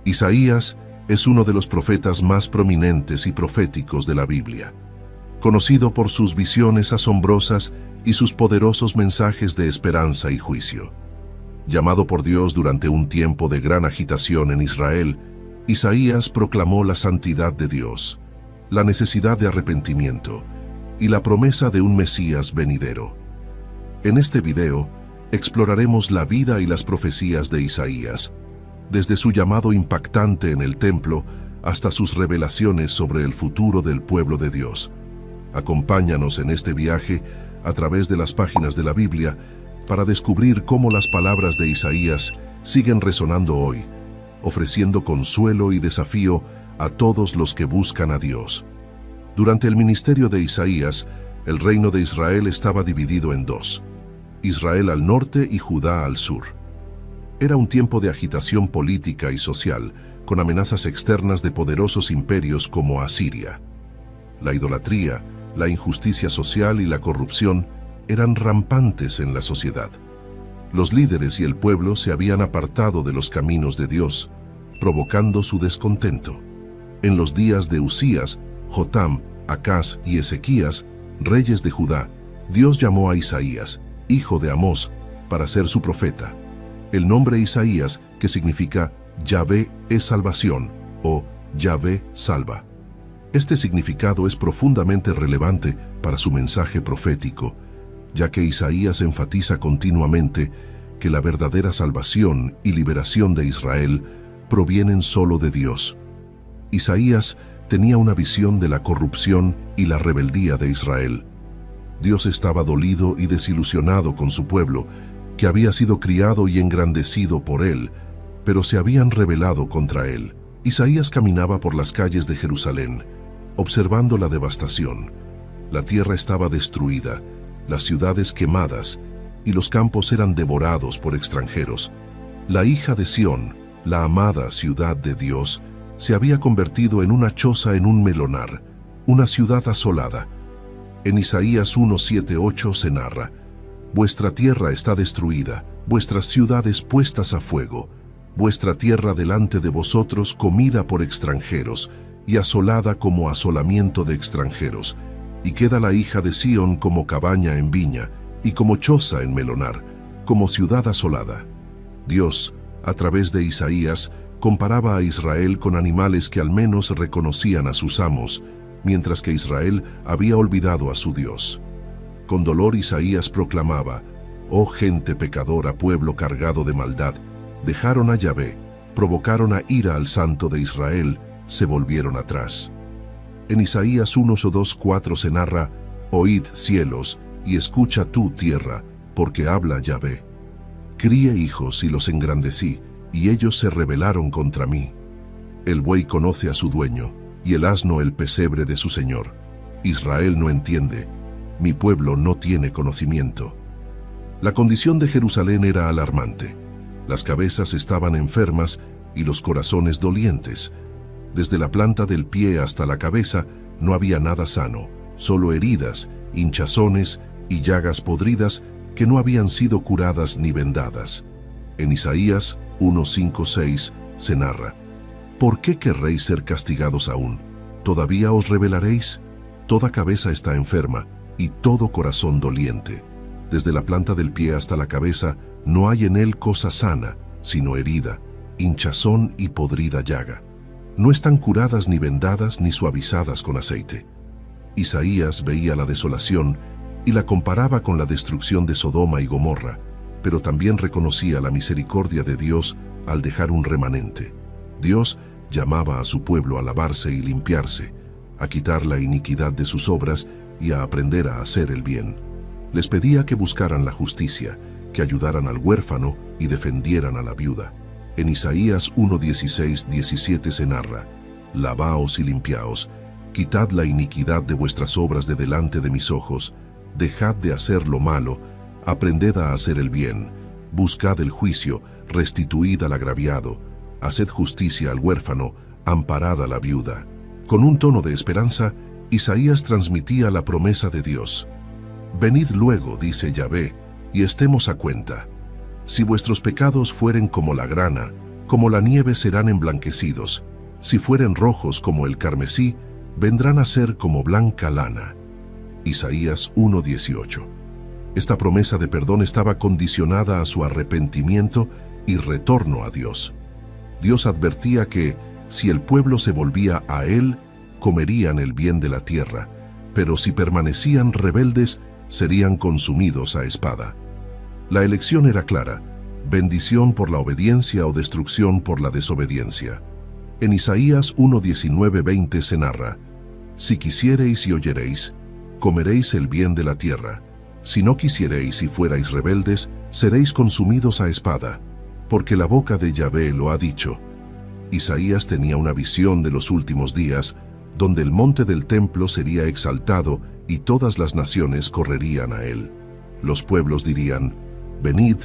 Isaías es uno de los profetas más prominentes y proféticos de la Biblia, conocido por sus visiones asombrosas y sus poderosos mensajes de esperanza y juicio. Llamado por Dios durante un tiempo de gran agitación en Israel, Isaías proclamó la santidad de Dios, la necesidad de arrepentimiento y la promesa de un Mesías venidero. En este video, exploraremos la vida y las profecías de Isaías, desde su llamado impactante en el templo hasta sus revelaciones sobre el futuro del pueblo de Dios. Acompáñanos en este viaje a través de las páginas de la Biblia para descubrir cómo las palabras de Isaías siguen resonando hoy, ofreciendo consuelo y desafío a todos los que buscan a Dios. Durante el ministerio de Isaías, el reino de Israel estaba dividido en dos: Israel al norte y Judá al sur. Era un tiempo de agitación política y social, con amenazas externas de poderosos imperios como Asiria. La idolatría, la injusticia social y la corrupción eran rampantes en la sociedad. Los líderes y el pueblo se habían apartado de los caminos de Dios, provocando su descontento. En los días de Usías, Jotam, Acaz y Ezequías, reyes de Judá, Dios llamó a Isaías, hijo de Amós, para ser su profeta. El nombre Isaías, que significa Yahvé es salvación o Yahvé salva. Este significado es profundamente relevante para su mensaje profético, ya que Isaías enfatiza continuamente que la verdadera salvación y liberación de Israel provienen solo de Dios. Isaías tenía una visión de la corrupción y la rebeldía de Israel. Dios estaba dolido y desilusionado con su pueblo, que había sido criado y engrandecido por él, pero se habían rebelado contra él. Isaías caminaba por las calles de Jerusalén, observando la devastación. La tierra estaba destruida, las ciudades quemadas, y los campos eran devorados por extranjeros. La hija de Sión, la amada ciudad de Dios, se había convertido en una choza en un melonar, una ciudad asolada. En Isaías 1:7-8 se narra: vuestra tierra está destruida, vuestras ciudades puestas a fuego, vuestra tierra delante de vosotros comida por extranjeros y asolada como asolamiento de extranjeros, y queda la hija de Sión como cabaña en viña y como choza en melonar, como ciudad asolada. Dios, a través de Isaías, comparaba a Israel con animales que al menos reconocían a sus amos, mientras que Israel había olvidado a su Dios. Con dolor Isaías proclamaba: «Oh gente pecadora, pueblo cargado de maldad, dejaron a Yahvé, provocaron a ira al Santo de Israel, se volvieron atrás». En Isaías 1:2-4 se narra: «Oíd cielos, y escucha tú tierra, porque habla Yahvé. Crié hijos y los engrandecí, y ellos se rebelaron contra mí. El buey conoce a su dueño, y el asno el pesebre de su señor. Israel no entiende, mi pueblo no tiene conocimiento». La condición de Jerusalén era alarmante. Las cabezas estaban enfermas y los corazones dolientes. Desde la planta del pie hasta la cabeza no había nada sano, solo heridas, hinchazones y llagas podridas que no habían sido curadas ni vendadas. En Isaías 1:5-6 se narra: «¿Por qué querréis ser castigados aún? ¿Todavía os rebelaréis? Toda cabeza está enferma y todo corazón doliente. Desde la planta del pie hasta la cabeza no hay en él cosa sana, sino herida, hinchazón y podrida llaga. No están curadas ni vendadas ni suavizadas con aceite». Isaías veía la desolación y la comparaba con la destrucción de Sodoma y Gomorra, pero también reconocía la misericordia de Dios al dejar un remanente. Dios llamaba a su pueblo a lavarse y limpiarse, a quitar la iniquidad de sus obras y a aprender a hacer el bien. Les pedía que buscaran la justicia, que ayudaran al huérfano y defendieran a la viuda. En Isaías 1:16-17 se narra: «Lavaos y limpiaos, quitad la iniquidad de vuestras obras de delante de mis ojos, dejad de hacer lo malo, aprended a hacer el bien, buscad el juicio, restituid al agraviado, haced justicia al huérfano, amparad a la viuda». Con un tono de esperanza, Isaías transmitía la promesa de Dios. «Venid luego, dice Yahvé, y estemos a cuenta. Si vuestros pecados fueren como la grana, como la nieve serán emblanquecidos, si fueren rojos como el carmesí, vendrán a ser como blanca lana. Isaías 1:18. Esta promesa de perdón estaba condicionada a su arrepentimiento y retorno a Dios. Dios advertía que, si el pueblo se volvía a Él, comerían el bien de la tierra, pero si permanecían rebeldes, serían consumidos a espada. La elección era clara: bendición por la obediencia o destrucción por la desobediencia. En Isaías 1:19-20 se narra: si quisiereis y oyereis, comeréis el bien de la tierra. Si no quisiereis y fuerais rebeldes, seréis consumidos a espada, porque la boca de Yahvé lo ha dicho. Isaías tenía una visión de los últimos días, donde el monte del templo sería exaltado y todas las naciones correrían a él. Los pueblos dirían: venid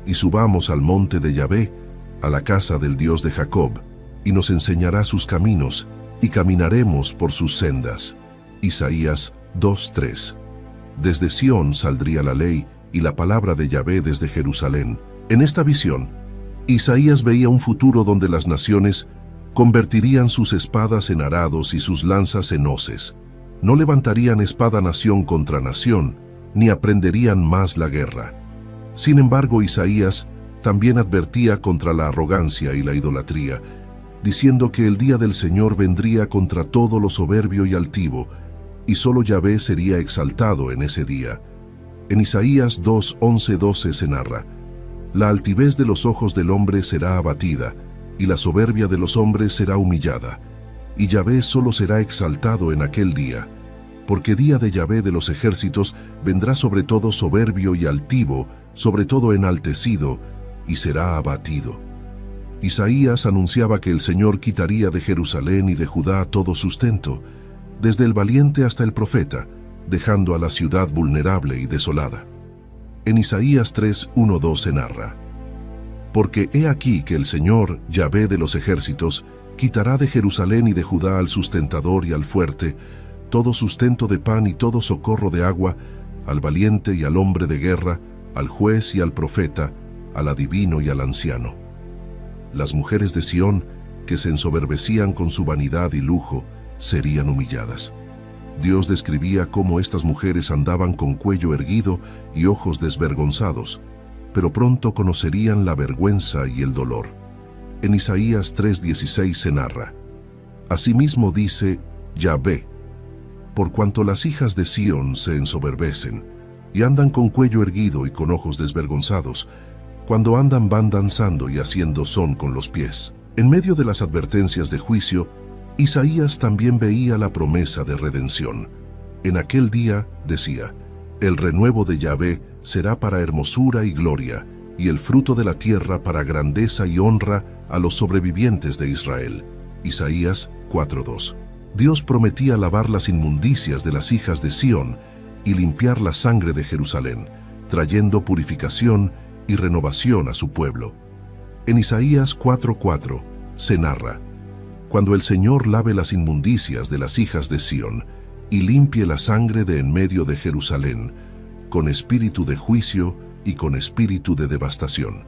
y subamos al monte de Yahvé, a la casa del Dios de Jacob, y nos enseñará sus caminos, y caminaremos por sus sendas. Isaías 2:3. Desde Sión saldría la ley y la palabra de Yahvé desde Jerusalén. En esta visión, Isaías veía un futuro donde las naciones convertirían sus espadas en arados y sus lanzas en hoces. No levantarían espada nación contra nación, ni aprenderían más la guerra. Sin embargo, Isaías también advertía contra la arrogancia y la idolatría, diciendo que el día del Señor vendría contra todo lo soberbio y altivo, y solo Yahvé sería exaltado en ese día. En Isaías 2:11-12 se narra: la altivez de los ojos del hombre será abatida, y la soberbia de los hombres será humillada, y Yahvé solo será exaltado en aquel día, porque día de Yahvé de los ejércitos vendrá sobre todo soberbio y altivo, sobre todo enaltecido, y será abatido. Isaías anunciaba que el Señor quitaría de Jerusalén y de Judá todo sustento, desde el valiente hasta el profeta, dejando a la ciudad vulnerable y desolada. En Isaías 3:1-2 se narra: porque he aquí que el Señor, Yahvé de los ejércitos, quitará de Jerusalén y de Judá al sustentador y al fuerte, todo sustento de pan y todo socorro de agua, al valiente y al hombre de guerra, al juez y al profeta, al adivino y al anciano. Las mujeres de Sión, que se ensoberbecían con su vanidad y lujo, serían humilladas. Dios describía cómo estas mujeres andaban con cuello erguido y ojos desvergonzados, pero pronto conocerían la vergüenza y el dolor. En Isaías 3:16 se narra: asimismo dice Yahvé, por cuanto las hijas de Sión se ensoberbecen, y andan con cuello erguido y con ojos desvergonzados, cuando andan van danzando y haciendo son con los pies. En medio de las advertencias de juicio, Isaías también veía la promesa de redención. En aquel día, decía, el renuevo de Yahvé será para hermosura y gloria, y el fruto de la tierra para grandeza y honra a los sobrevivientes de Israel. Isaías 4:2. Dios prometía lavar las inmundicias de las hijas de Sión y limpiar la sangre de Jerusalén, trayendo purificación y renovación a su pueblo. En Isaías 4:4 se narra: cuando el Señor lave las inmundicias de las hijas de Sión y limpie la sangre de en medio de Jerusalén, con espíritu de juicio y con espíritu de devastación.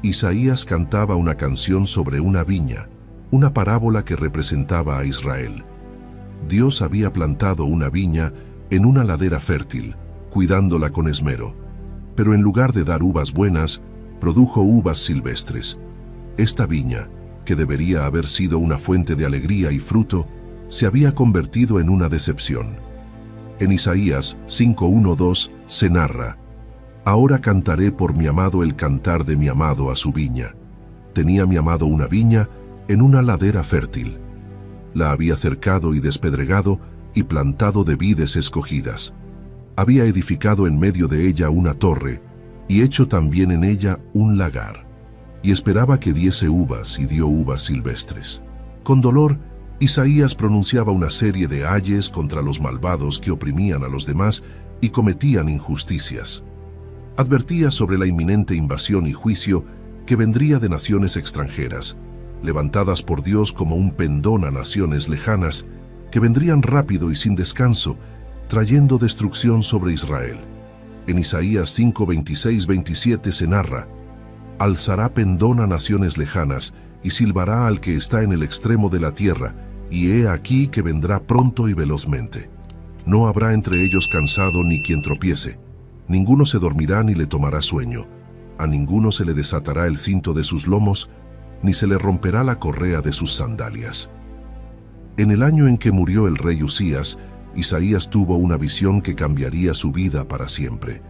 Isaías cantaba una canción sobre una viña, una parábola que representaba a Israel. Dios había plantado una viña en una ladera fértil, cuidándola con esmero, pero en lugar de dar uvas buenas, produjo uvas silvestres. Esta viña, que debería haber sido una fuente de alegría y fruto, se había convertido en una decepción. En Isaías 5:1-2 se narra: ahora cantaré por mi amado el cantar de mi amado a su viña. Tenía mi amado una viña en una ladera fértil. La había cercado y despedregado y plantado de vides escogidas. Había edificado en medio de ella una torre y hecho también en ella un lagar. Y esperaba que diese uvas, y dio uvas silvestres. Con dolor, Isaías pronunciaba una serie de ayes contra los malvados que oprimían a los demás y cometían injusticias. Advertía sobre la inminente invasión y juicio que vendría de naciones extranjeras, levantadas por Dios como un pendón a naciones lejanas, que vendrían rápido y sin descanso, trayendo destrucción sobre Israel. En Isaías 5:26-27 se narra: alzará pendón a naciones lejanas y silbará al que está en el extremo de la tierra, y he aquí que vendrá pronto y velozmente. No habrá entre ellos cansado ni quien tropiece, ninguno se dormirá ni le tomará sueño, a ninguno se le desatará el cinto de sus lomos, ni se le romperá la correa de sus sandalias. En el año en que murió el rey Usías, Isaías tuvo una visión que cambiaría su vida para siempre.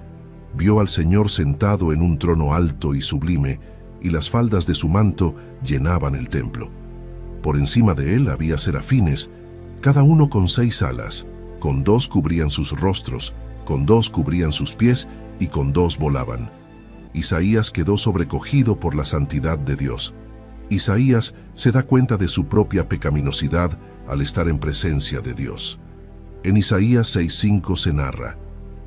Vio al Señor sentado en un trono alto y sublime, y las faldas de su manto llenaban el templo. Por encima de él había serafines, cada uno con 6 alas, con 2 cubrían sus rostros, con 2 cubrían sus pies y con 2 volaban. Isaías quedó sobrecogido por la santidad de Dios. Isaías se da cuenta de su propia pecaminosidad al estar en presencia de Dios. En Isaías 6:5 se narra: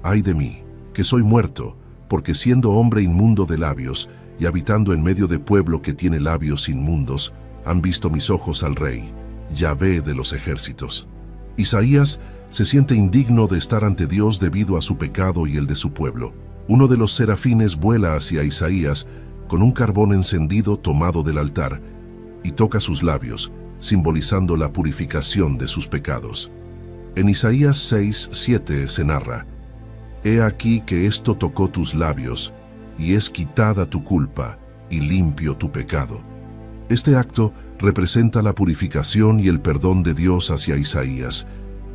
«Ay de mí, que soy muerto, porque siendo hombre inmundo de labios y habitando en medio de pueblo que tiene labios inmundos, han visto mis ojos al Rey, Yahvé de los ejércitos». Isaías se siente indigno de estar ante Dios debido a su pecado y el de su pueblo. Uno de los serafines vuela hacia Isaías con un carbón encendido tomado del altar y toca sus labios, simbolizando la purificación de sus pecados. En Isaías 6:7 se narra: «He aquí que esto tocó tus labios, y es quitada tu culpa, y limpio tu pecado». Este acto representa la purificación y el perdón de Dios hacia Isaías.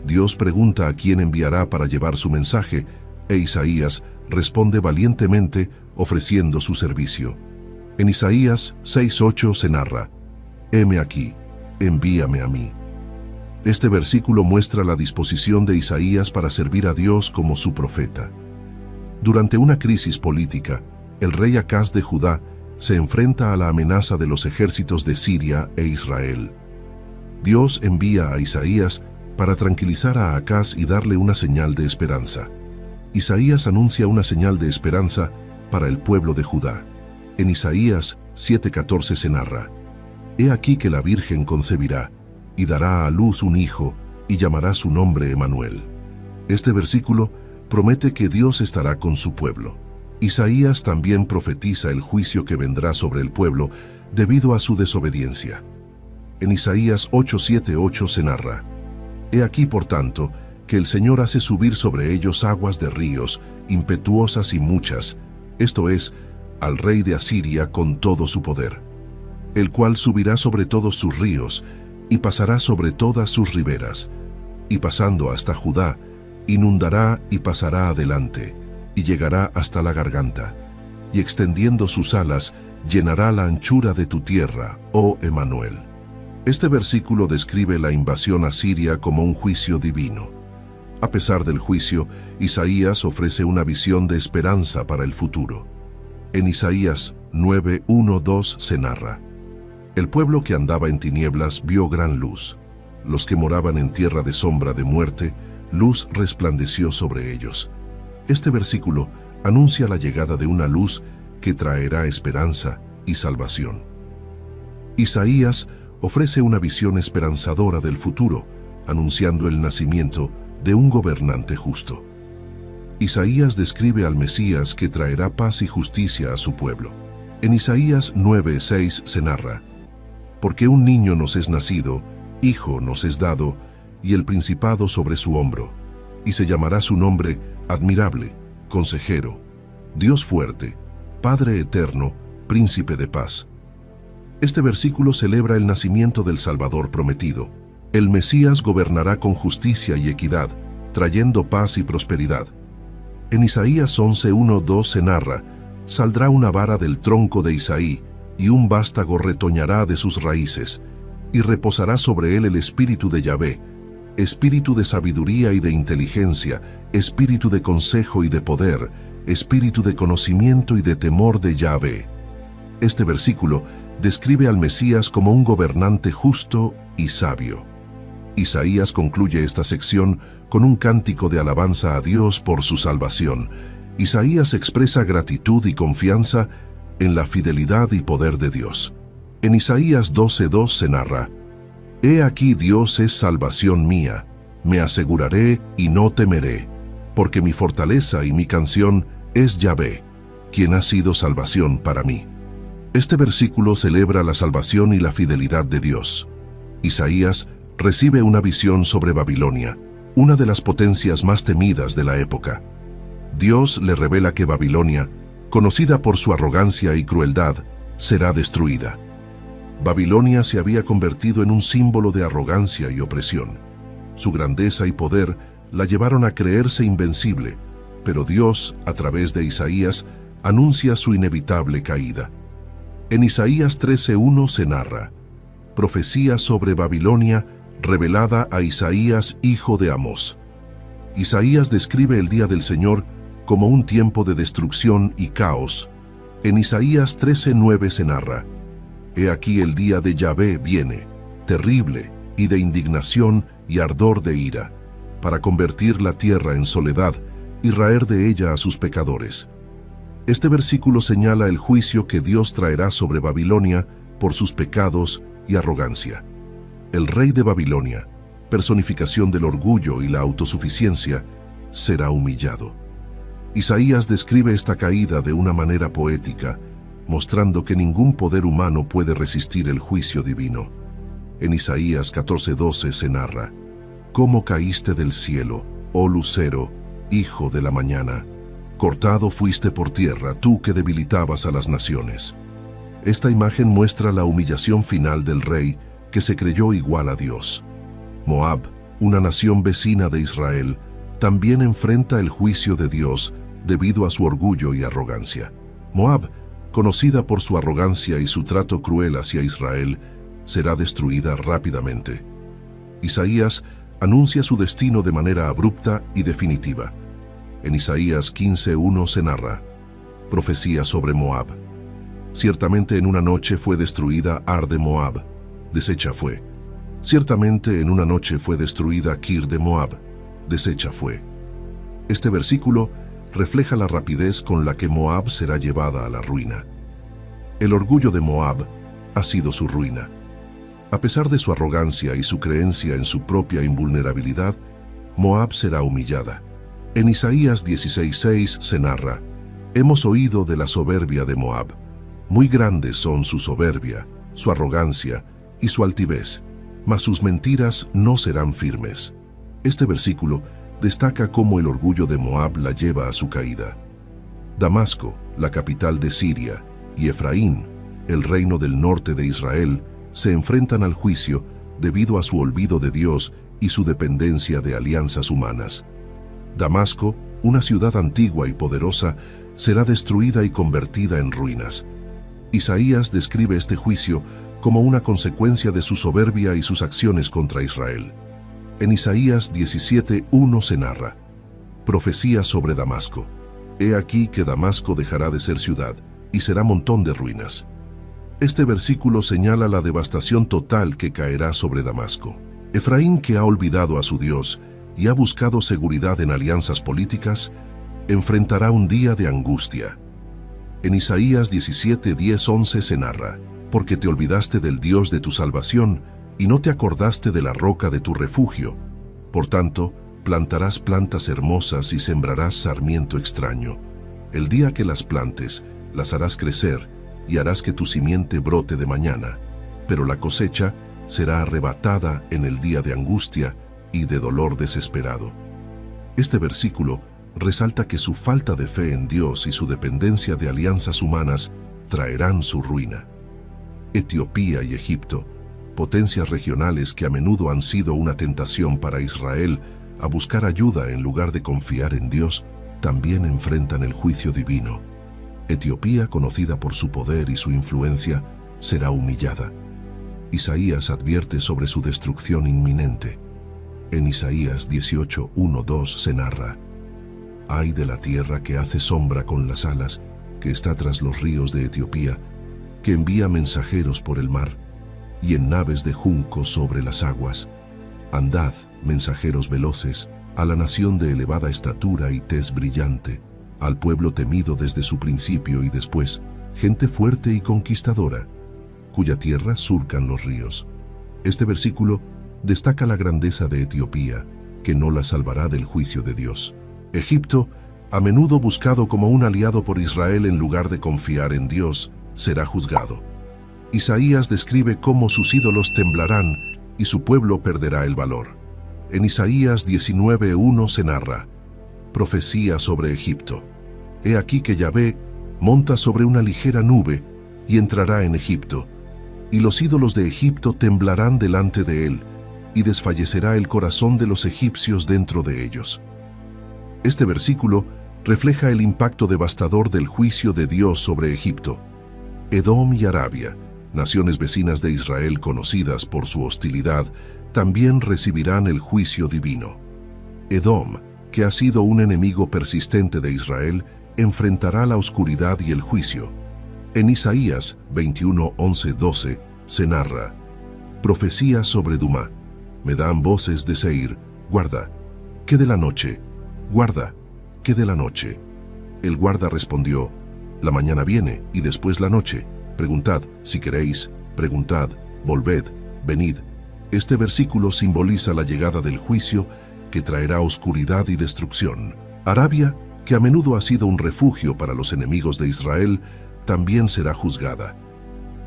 Dios pregunta a quién enviará para llevar su mensaje, e Isaías responde valientemente ofreciendo su servicio. En Isaías 6:8 se narra: «Heme aquí, envíame a mí». Este versículo muestra la disposición de Isaías para servir a Dios como su profeta. Durante una crisis política, el rey Acaz de Judá se enfrenta a la amenaza de los ejércitos de Siria e Israel. Dios envía a Isaías para tranquilizar a Acaz y darle una señal de esperanza. Isaías anuncia una señal de esperanza para el pueblo de Judá. En Isaías 7:14 se narra: «He aquí que la Virgen concebirá, y dará a luz un hijo, y llamará su nombre Emanuel». Este versículo promete que Dios estará con su pueblo. Isaías también profetiza el juicio que vendrá sobre el pueblo debido a su desobediencia. En Isaías 8:7-8 se narra: «He aquí, por tanto, que el Señor hace subir sobre ellos aguas de ríos, impetuosas y muchas, esto es, al rey de Asiria con todo su poder, el cual subirá sobre todos sus ríos, y pasará sobre todas sus riberas, y pasando hasta Judá, inundará y pasará adelante, y llegará hasta la garganta, y extendiendo sus alas, llenará la anchura de tu tierra, oh Emanuel». Este versículo describe la invasión asiria como un juicio divino. A pesar del juicio, Isaías ofrece una visión de esperanza para el futuro. En Isaías 9:1-2 se narra: «El pueblo que andaba en tinieblas vio gran luz. Los que moraban en tierra de sombra de muerte, luz resplandeció sobre ellos». Este versículo anuncia la llegada de una luz que traerá esperanza y salvación. Isaías ofrece una visión esperanzadora del futuro, anunciando el nacimiento de un gobernante justo. Isaías describe al Mesías que traerá paz y justicia a su pueblo. En Isaías 9:6 se narra: «Porque un niño nos es nacido, hijo nos es dado, y el principado sobre su hombro, y se llamará su nombre Admirable, Consejero, Dios fuerte, Padre eterno, Príncipe de paz». Este versículo celebra el nacimiento del Salvador prometido. El Mesías gobernará con justicia y equidad, trayendo paz y prosperidad. En Isaías 11:1-2 se narra: «Saldrá una vara del tronco de Isaí, y un vástago retoñará de sus raíces, y reposará sobre él el espíritu de Yahvé, espíritu de sabiduría y de inteligencia, espíritu de consejo y de poder, espíritu de conocimiento y de temor de Yahvé». Este versículo describe al Mesías como un gobernante justo y sabio. Isaías concluye esta sección con un cántico de alabanza a Dios por su salvación. Isaías expresa gratitud y confianza en la fidelidad y poder de Dios. En Isaías 12:2 se narra: «He aquí Dios es salvación mía, me aseguraré y no temeré, porque mi fortaleza y mi canción es Yahvé, quien ha sido salvación para mí». Este versículo celebra la salvación y la fidelidad de Dios. Isaías recibe una visión sobre Babilonia, una de las potencias más temidas de la época. Dios le revela que Babilonia, conocida por su arrogancia y crueldad, será destruida. Babilonia se había convertido en un símbolo de arrogancia y opresión. Su grandeza y poder la llevaron a creerse invencible, pero Dios, a través de Isaías, anuncia su inevitable caída. En Isaías 13:1 se narra: profecía sobre Babilonia revelada a Isaías, hijo de Amós. Isaías describe el día del Señor como un tiempo de destrucción y caos. En Isaías 13:9 se narra: he aquí el día de Yahvé viene, terrible y de indignación y ardor de ira, para convertir la tierra en soledad y raer de ella a sus pecadores. Este versículo señala el juicio que Dios traerá sobre Babilonia por sus pecados y arrogancia. El rey de Babilonia, personificación del orgullo y la autosuficiencia, será humillado. Isaías describe esta caída de una manera poética, mostrando que ningún poder humano puede resistir el juicio divino. En Isaías 14:12 se narra: ¿cómo caíste del cielo, oh lucero, hijo de la mañana? Cortado fuiste por tierra, tú que debilitabas a las naciones. Esta imagen muestra la humillación final del rey que se creyó igual a Dios. Moab, una nación vecina de Israel, también enfrenta el juicio de Dios debido a su orgullo y arrogancia. Moab, conocida por su arrogancia y su trato cruel hacia Israel, será destruida rápidamente. Isaías anuncia su destino de manera abrupta y definitiva. En Isaías 15:1 se narra: profecía sobre Moab. Ciertamente en una noche fue destruida Ar de Moab, deshecha fue. Ciertamente en una noche fue destruida Kir de Moab, deshecha fue. Este versículo refleja la rapidez con la que Moab será llevada a la ruina. El orgullo de Moab ha sido su ruina. A pesar de su arrogancia y su creencia en su propia invulnerabilidad, Moab será humillada. En Isaías 16:6 se narra: hemos oído de la soberbia de Moab. Muy grandes son su soberbia, su arrogancia y su altivez, mas sus mentiras no serán firmes. Este versículo destaca cómo el orgullo de Moab la lleva a su caída. Damasco, la capital de Siria, y Efraín, el reino del norte de Israel, se enfrentan al juicio debido a su olvido de Dios y su dependencia de alianzas humanas. Damasco, una ciudad antigua y poderosa, será destruida y convertida en ruinas. Isaías describe este juicio como una consecuencia de su soberbia y sus acciones contra Israel. En Isaías 17:1 se narra: profecía sobre Damasco. He aquí que Damasco dejará de ser ciudad y será montón de ruinas. Este versículo señala la devastación total que caerá sobre Damasco. Efraín, que ha olvidado a su Dios y ha buscado seguridad en alianzas políticas, enfrentará un día de angustia. En Isaías 17:10-11 se narra: porque te olvidaste del Dios de tu salvación y no te acordaste de la roca de tu refugio. Por tanto, plantarás plantas hermosas y sembrarás sarmiento extraño. El día que las plantes, las harás crecer y harás que tu simiente brote de mañana, pero la cosecha será arrebatada en el día de angustia y de dolor desesperado. Este versículo resalta que su falta de fe en Dios y su dependencia de alianzas humanas traerán su ruina. Etiopía y Egipto, potencias regionales que a menudo han sido una tentación para Israel a buscar ayuda en lugar de confiar en Dios, también enfrentan el juicio divino. Etiopía, conocida por su poder y su influencia, será humillada. Isaías advierte sobre su destrucción inminente. En Isaías 18:1-2 se narra: ay de la tierra que hace sombra con las alas, que está tras los ríos de Etiopía, que envía mensajeros por el mar, y en naves de junco sobre las aguas. Andad, mensajeros veloces, a la nación de elevada estatura y tez brillante, al pueblo temido desde su principio y después, gente fuerte y conquistadora, cuya tierra surcan los ríos. Este versículo destaca la grandeza de Etiopía, que no la salvará del juicio de Dios. Egipto, a menudo buscado como un aliado por Israel en lugar de confiar en Dios, será juzgado. Isaías describe cómo sus ídolos temblarán y su pueblo perderá el valor. En Isaías 19:1 se narra: profecía sobre Egipto. He aquí que Yahvé monta sobre una ligera nube y entrará en Egipto, y los ídolos de Egipto temblarán delante de él, y desfallecerá el corazón de los egipcios dentro de ellos. Este versículo refleja el impacto devastador del juicio de Dios sobre Egipto. Edom y Arabia, naciones vecinas de Israel conocidas por su hostilidad, también recibirán el juicio divino. Edom, que ha sido un enemigo persistente de Israel, enfrentará la oscuridad y el juicio. En Isaías 21:11-12 se narra: profecía sobre Dumá. Me dan voces de Seir: guarda, ¿qué de la noche? Guarda, ¿qué de la noche? El guarda respondió: la mañana viene y después la noche. Preguntad, si queréis, preguntad, volved, venid. Este versículo simboliza la llegada del juicio que traerá oscuridad y destrucción. Arabia, que a menudo ha sido un refugio para los enemigos de Israel, también será juzgada.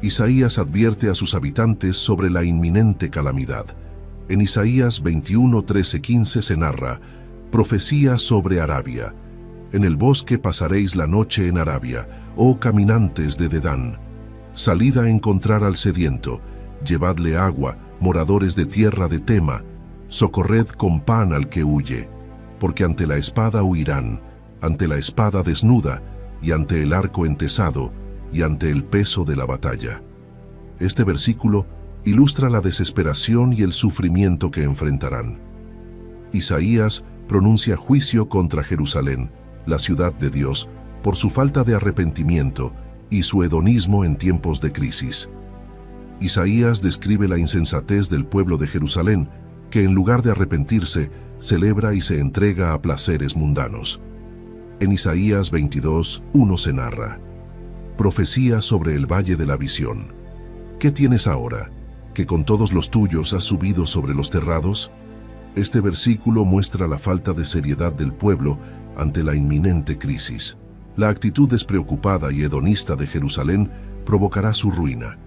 Isaías advierte a sus habitantes sobre la inminente calamidad. En Isaías 21:13-15 se narra: profecía sobre Arabia. En el bosque pasaréis la noche en Arabia, oh caminantes de Dedán. Salid a encontrar al sediento, llevadle agua, moradores de tierra de Tema, socorred con pan al que huye, porque ante la espada huirán, ante la espada desnuda, y ante el arco entesado, y ante el peso de la batalla. Este versículo ilustra la desesperación y el sufrimiento que enfrentarán. Isaías pronuncia juicio contra Jerusalén, la ciudad de Dios, por su falta de arrepentimiento y su hedonismo en tiempos de crisis. Isaías describe la insensatez del pueblo de Jerusalén, que en lugar de arrepentirse, celebra y se entrega a placeres mundanos. En Isaías 22:1 se narra: profecía sobre el valle de la visión. ¿Qué tienes ahora, que con todos los tuyos has subido sobre los terrados? Este versículo muestra la falta de seriedad del pueblo ante la inminente crisis. La actitud despreocupada y hedonista de Jerusalén provocará su ruina.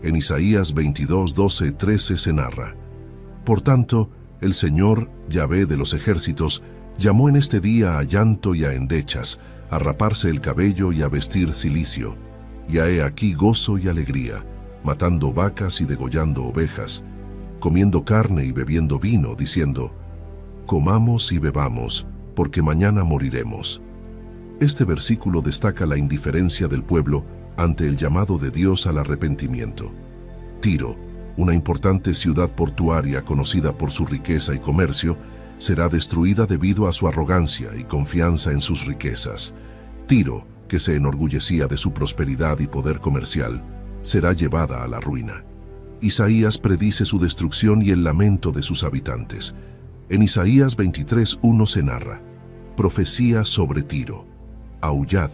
En Isaías 22:12-13 se narra: por tanto, el Señor, Yahvé de los ejércitos, llamó en este día a llanto y a endechas, a raparse el cabello y a vestir cilicio. Y he aquí gozo y alegría, matando vacas y degollando ovejas, comiendo carne y bebiendo vino, diciendo: comamos y bebamos, porque mañana moriremos. Este versículo destaca la indiferencia del pueblo ante el llamado de Dios al arrepentimiento. Tiro, una importante ciudad portuaria conocida por su riqueza y comercio, será destruida debido a su arrogancia y confianza en sus riquezas. Tiro, que se enorgullecía de su prosperidad y poder comercial, será llevada a la ruina. Isaías predice su destrucción y el lamento de sus habitantes. En Isaías 23:1 se narra: profecía sobre Tiro. Aullad,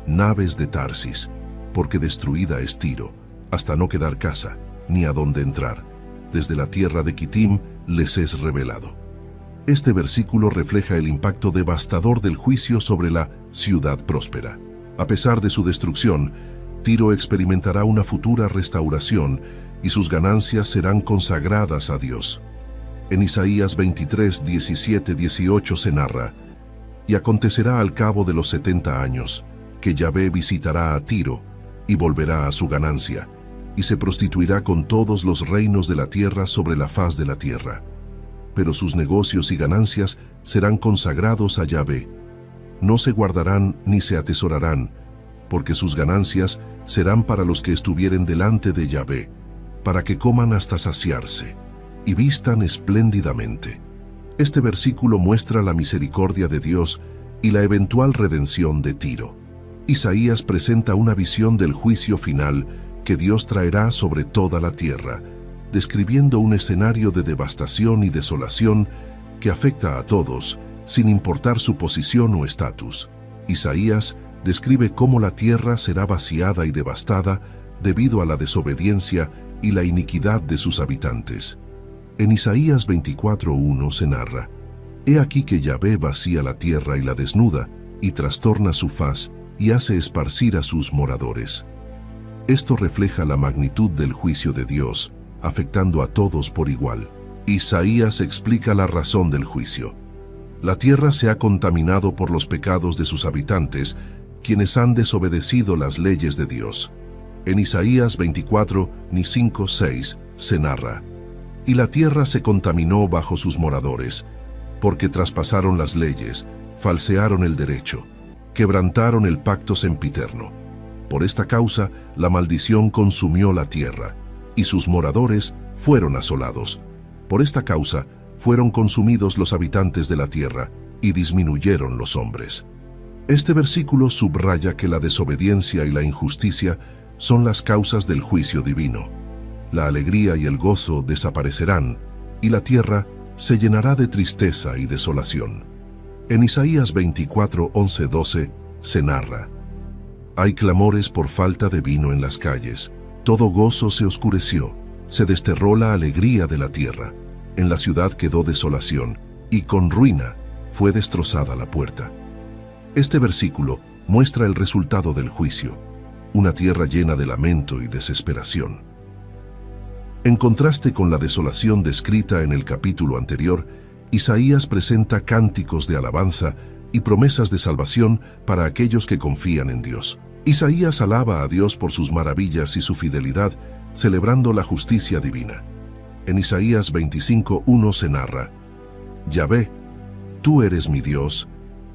naves de Tarsis, porque destruida es Tiro, hasta no quedar casa, ni a dónde entrar. Desde la tierra de Quitim les es revelado. Este versículo refleja el impacto devastador del juicio sobre la ciudad próspera. A pesar de su destrucción, Tiro experimentará una futura restauración y sus ganancias serán consagradas a Dios. En Isaías 23:17-18 se narra: y acontecerá al cabo de los 70 años, que Yahvé visitará a Tiro y volverá a su ganancia, y se prostituirá con todos los reinos de la tierra sobre la faz de la tierra. Pero sus negocios y ganancias serán consagrados a Yahvé. No se guardarán ni se atesorarán, porque sus ganancias serán para los que estuvieren delante de Yahvé, para que coman hasta saciarse y vistan espléndidamente. Este versículo muestra la misericordia de Dios y la eventual redención de Tiro. Isaías presenta una visión del juicio final que Dios traerá sobre toda la tierra, describiendo un escenario de devastación y desolación que afecta a todos, sin importar su posición o estatus. Isaías describe cómo la tierra será vaciada y devastada debido a la desobediencia y la iniquidad de sus habitantes. En Isaías 24:1 se narra: He aquí que Yahvé vacía la tierra y la desnuda, y trastorna su faz, y hace esparcir a sus moradores. Esto refleja la magnitud del juicio de Dios, afectando a todos por igual. Isaías explica la razón del juicio. La tierra se ha contaminado por los pecados de sus habitantes, quienes han desobedecido las leyes de Dios. En Isaías 24, ni 5, 6, se narra: y la tierra se contaminó bajo sus moradores, porque traspasaron las leyes, falsearon el derecho, quebrantaron el pacto sempiterno. Por esta causa, la maldición consumió la tierra, y sus moradores fueron asolados. Por esta causa, fueron consumidos los habitantes de la tierra, y disminuyeron los hombres. Este versículo subraya que la desobediencia y la injusticia son las causas del juicio divino. La alegría y el gozo desaparecerán, y la tierra se llenará de tristeza y desolación. En Isaías 24, 11, 12 se narra: hay clamores por falta de vino en las calles, todo gozo se oscureció, se desterró la alegría de la tierra, en la ciudad quedó desolación, y con ruina fue destrozada la puerta. Este versículo muestra el resultado del juicio, una tierra llena de lamento y desesperación. En contraste con la desolación descrita en el capítulo anterior, Isaías presenta cánticos de alabanza y promesas de salvación para aquellos que confían en Dios. Isaías alaba a Dios por sus maravillas y su fidelidad, celebrando la justicia divina. En Isaías 25:1 se narra: Yahvé, tú eres mi Dios,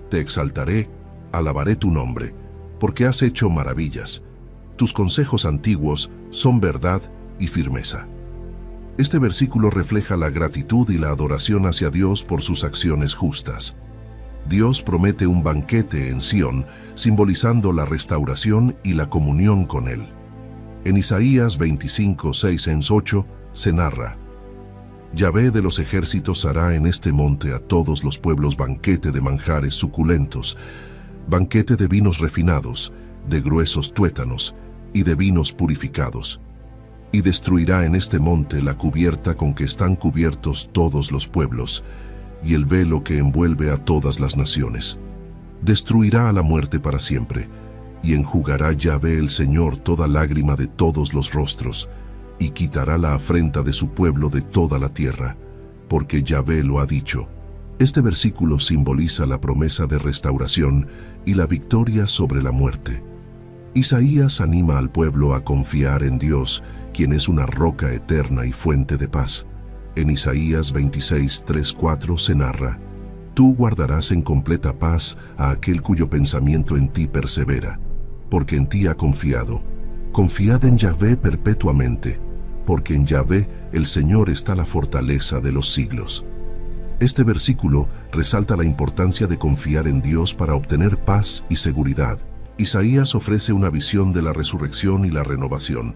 te exaltaré, alabaré tu nombre, porque has hecho maravillas. Tus consejos antiguos son verdad y firmeza. Este versículo refleja la gratitud y la adoración hacia Dios por sus acciones justas. Dios promete un banquete en Sión, simbolizando la restauración y la comunión con Él. En Isaías 25, 6 en 8 se narra: Yahvé de los ejércitos hará en este monte a todos los pueblos banquete de manjares suculentos, banquete de vinos refinados, de gruesos tuétanos y de vinos purificados. Y destruirá en este monte la cubierta con que están cubiertos todos los pueblos, y el velo que envuelve a todas las naciones. Destruirá a la muerte para siempre, y enjugará Yahvé el Señor toda lágrima de todos los rostros, y quitará la afrenta de su pueblo de toda la tierra, porque Yahvé lo ha dicho. Este versículo simboliza la promesa de restauración y la victoria sobre la muerte. Isaías anima al pueblo a confiar en Dios, quien es una roca eterna y fuente de paz. En Isaías 26, 3, 4 se narra: Tú guardarás en completa paz a aquel cuyo pensamiento en ti persevera, porque en ti ha confiado. Confiad en Yahvé perpetuamente, porque en Yahvé el Señor está la fortaleza de los siglos. Este versículo resalta la importancia de confiar en Dios para obtener paz y seguridad. Isaías ofrece una visión de la resurrección y la renovación,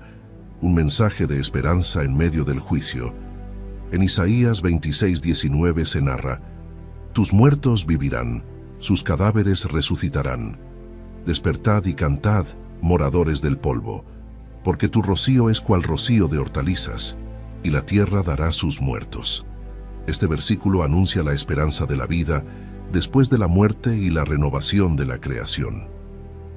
un mensaje de esperanza en medio del juicio. En Isaías 26, 19 se narra: Tus muertos vivirán, sus cadáveres resucitarán. Despertad y cantad, moradores del polvo, porque tu rocío es cual rocío de hortalizas, y la tierra dará sus muertos. Este versículo anuncia la esperanza de la vida después de la muerte y la renovación de la creación.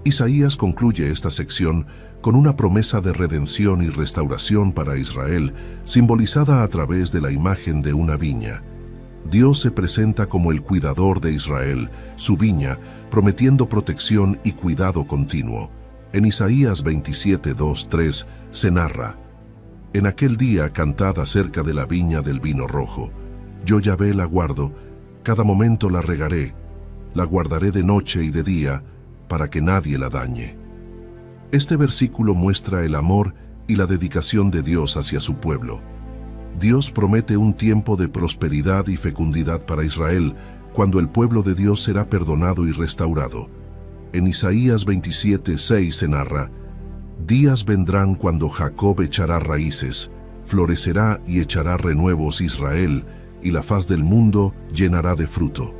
Isaías concluye esta sección con una promesa de redención y restauración para Israel, simbolizada a través de la imagen de una viña. Dios se presenta como el cuidador de Israel, su viña, prometiendo protección y cuidado continuo. En Isaías 27, 2, 3 se narra: En aquel día cantad acerca de la viña del vino rojo. Yo Yahvé la guardo, cada momento la regaré, la guardaré de noche y de día, para que nadie la dañe. Este versículo muestra el amor y la dedicación de Dios hacia su pueblo. Dios promete un tiempo de prosperidad y fecundidad para Israel, cuando el pueblo de Dios será perdonado y restaurado. En Isaías 27, 6 se narra: Días vendrán cuando Jacob echará raíces, florecerá y echará renuevos Israel, y la faz del mundo llenará de fruto.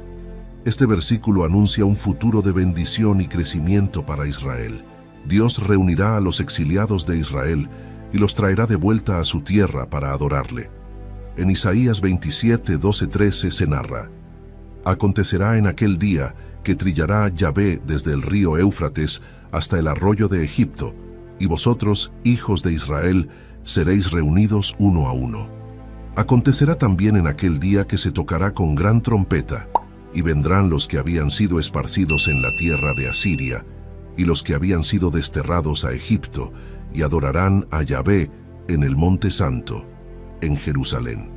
Este versículo anuncia un futuro de bendición y crecimiento para Israel. Dios reunirá a los exiliados de Israel y los traerá de vuelta a su tierra para adorarle. En Isaías 27, 12, 13 se narra: Acontecerá en aquel día que trillará Yahvé desde el río Éufrates hasta el arroyo de Egipto, y vosotros, hijos de Israel, seréis reunidos uno a uno. Acontecerá también en aquel día que se tocará con gran trompeta, y vendrán los que habían sido esparcidos en la tierra de Asiria, y los que habían sido desterrados a Egipto, y adorarán a Yahvé en el Monte Santo, en Jerusalén.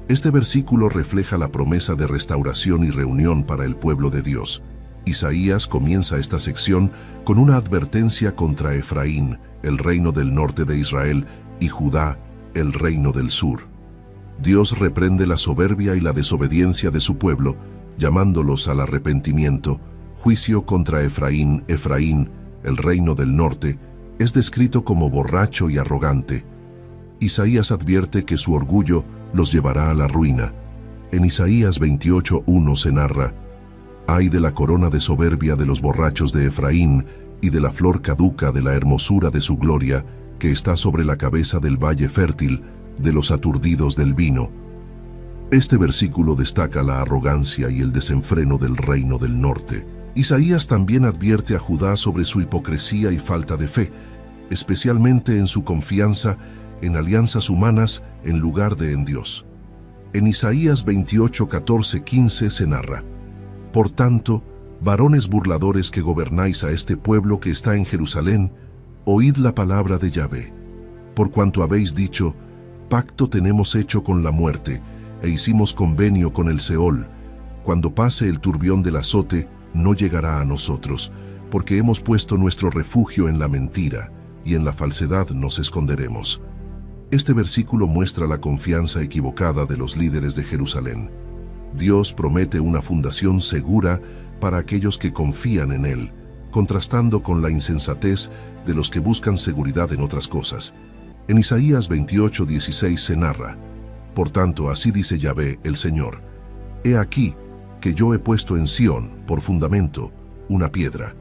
Este versículo refleja la promesa de restauración y reunión para el pueblo de Dios. Isaías comienza esta sección con una advertencia contra Efraín, el reino del norte de Israel, y Judá, el reino del sur. Dios reprende la soberbia y la desobediencia de su pueblo, llamándolos al arrepentimiento. Juicio contra Efraín. Efraín, el reino del norte, es descrito como borracho y arrogante. Isaías advierte que su orgullo los llevará a la ruina. En Isaías 28:1 se narra: «Ay de la corona de soberbia de los borrachos de Efraín y de la flor caduca de la hermosura de su gloria, que está sobre la cabeza del valle fértil, de los aturdidos del vino». Este versículo destaca la arrogancia y el desenfreno del reino del norte. Isaías también advierte a Judá sobre su hipocresía y falta de fe, especialmente en su confianza en alianzas humanas en lugar de en Dios. En Isaías 28:14-15 se narra: «Por tanto, varones burladores que gobernáis a este pueblo que está en Jerusalén, oíd la palabra de Yahvé. Por cuanto habéis dicho: pacto tenemos hecho con la muerte, e hicimos convenio con el Seol. Cuando pase el turbión del azote, no llegará a nosotros, porque hemos puesto nuestro refugio en la mentira, y en la falsedad nos esconderemos». Este versículo muestra la confianza equivocada de los líderes de Jerusalén. Dios promete una fundación segura para aquellos que confían en Él, contrastando con la insensatez de los que buscan seguridad en otras cosas. En Isaías 28:16 se narra: «Por tanto, así dice Yahvé, el Señor: He aquí que yo he puesto en Sión, por fundamento, una piedra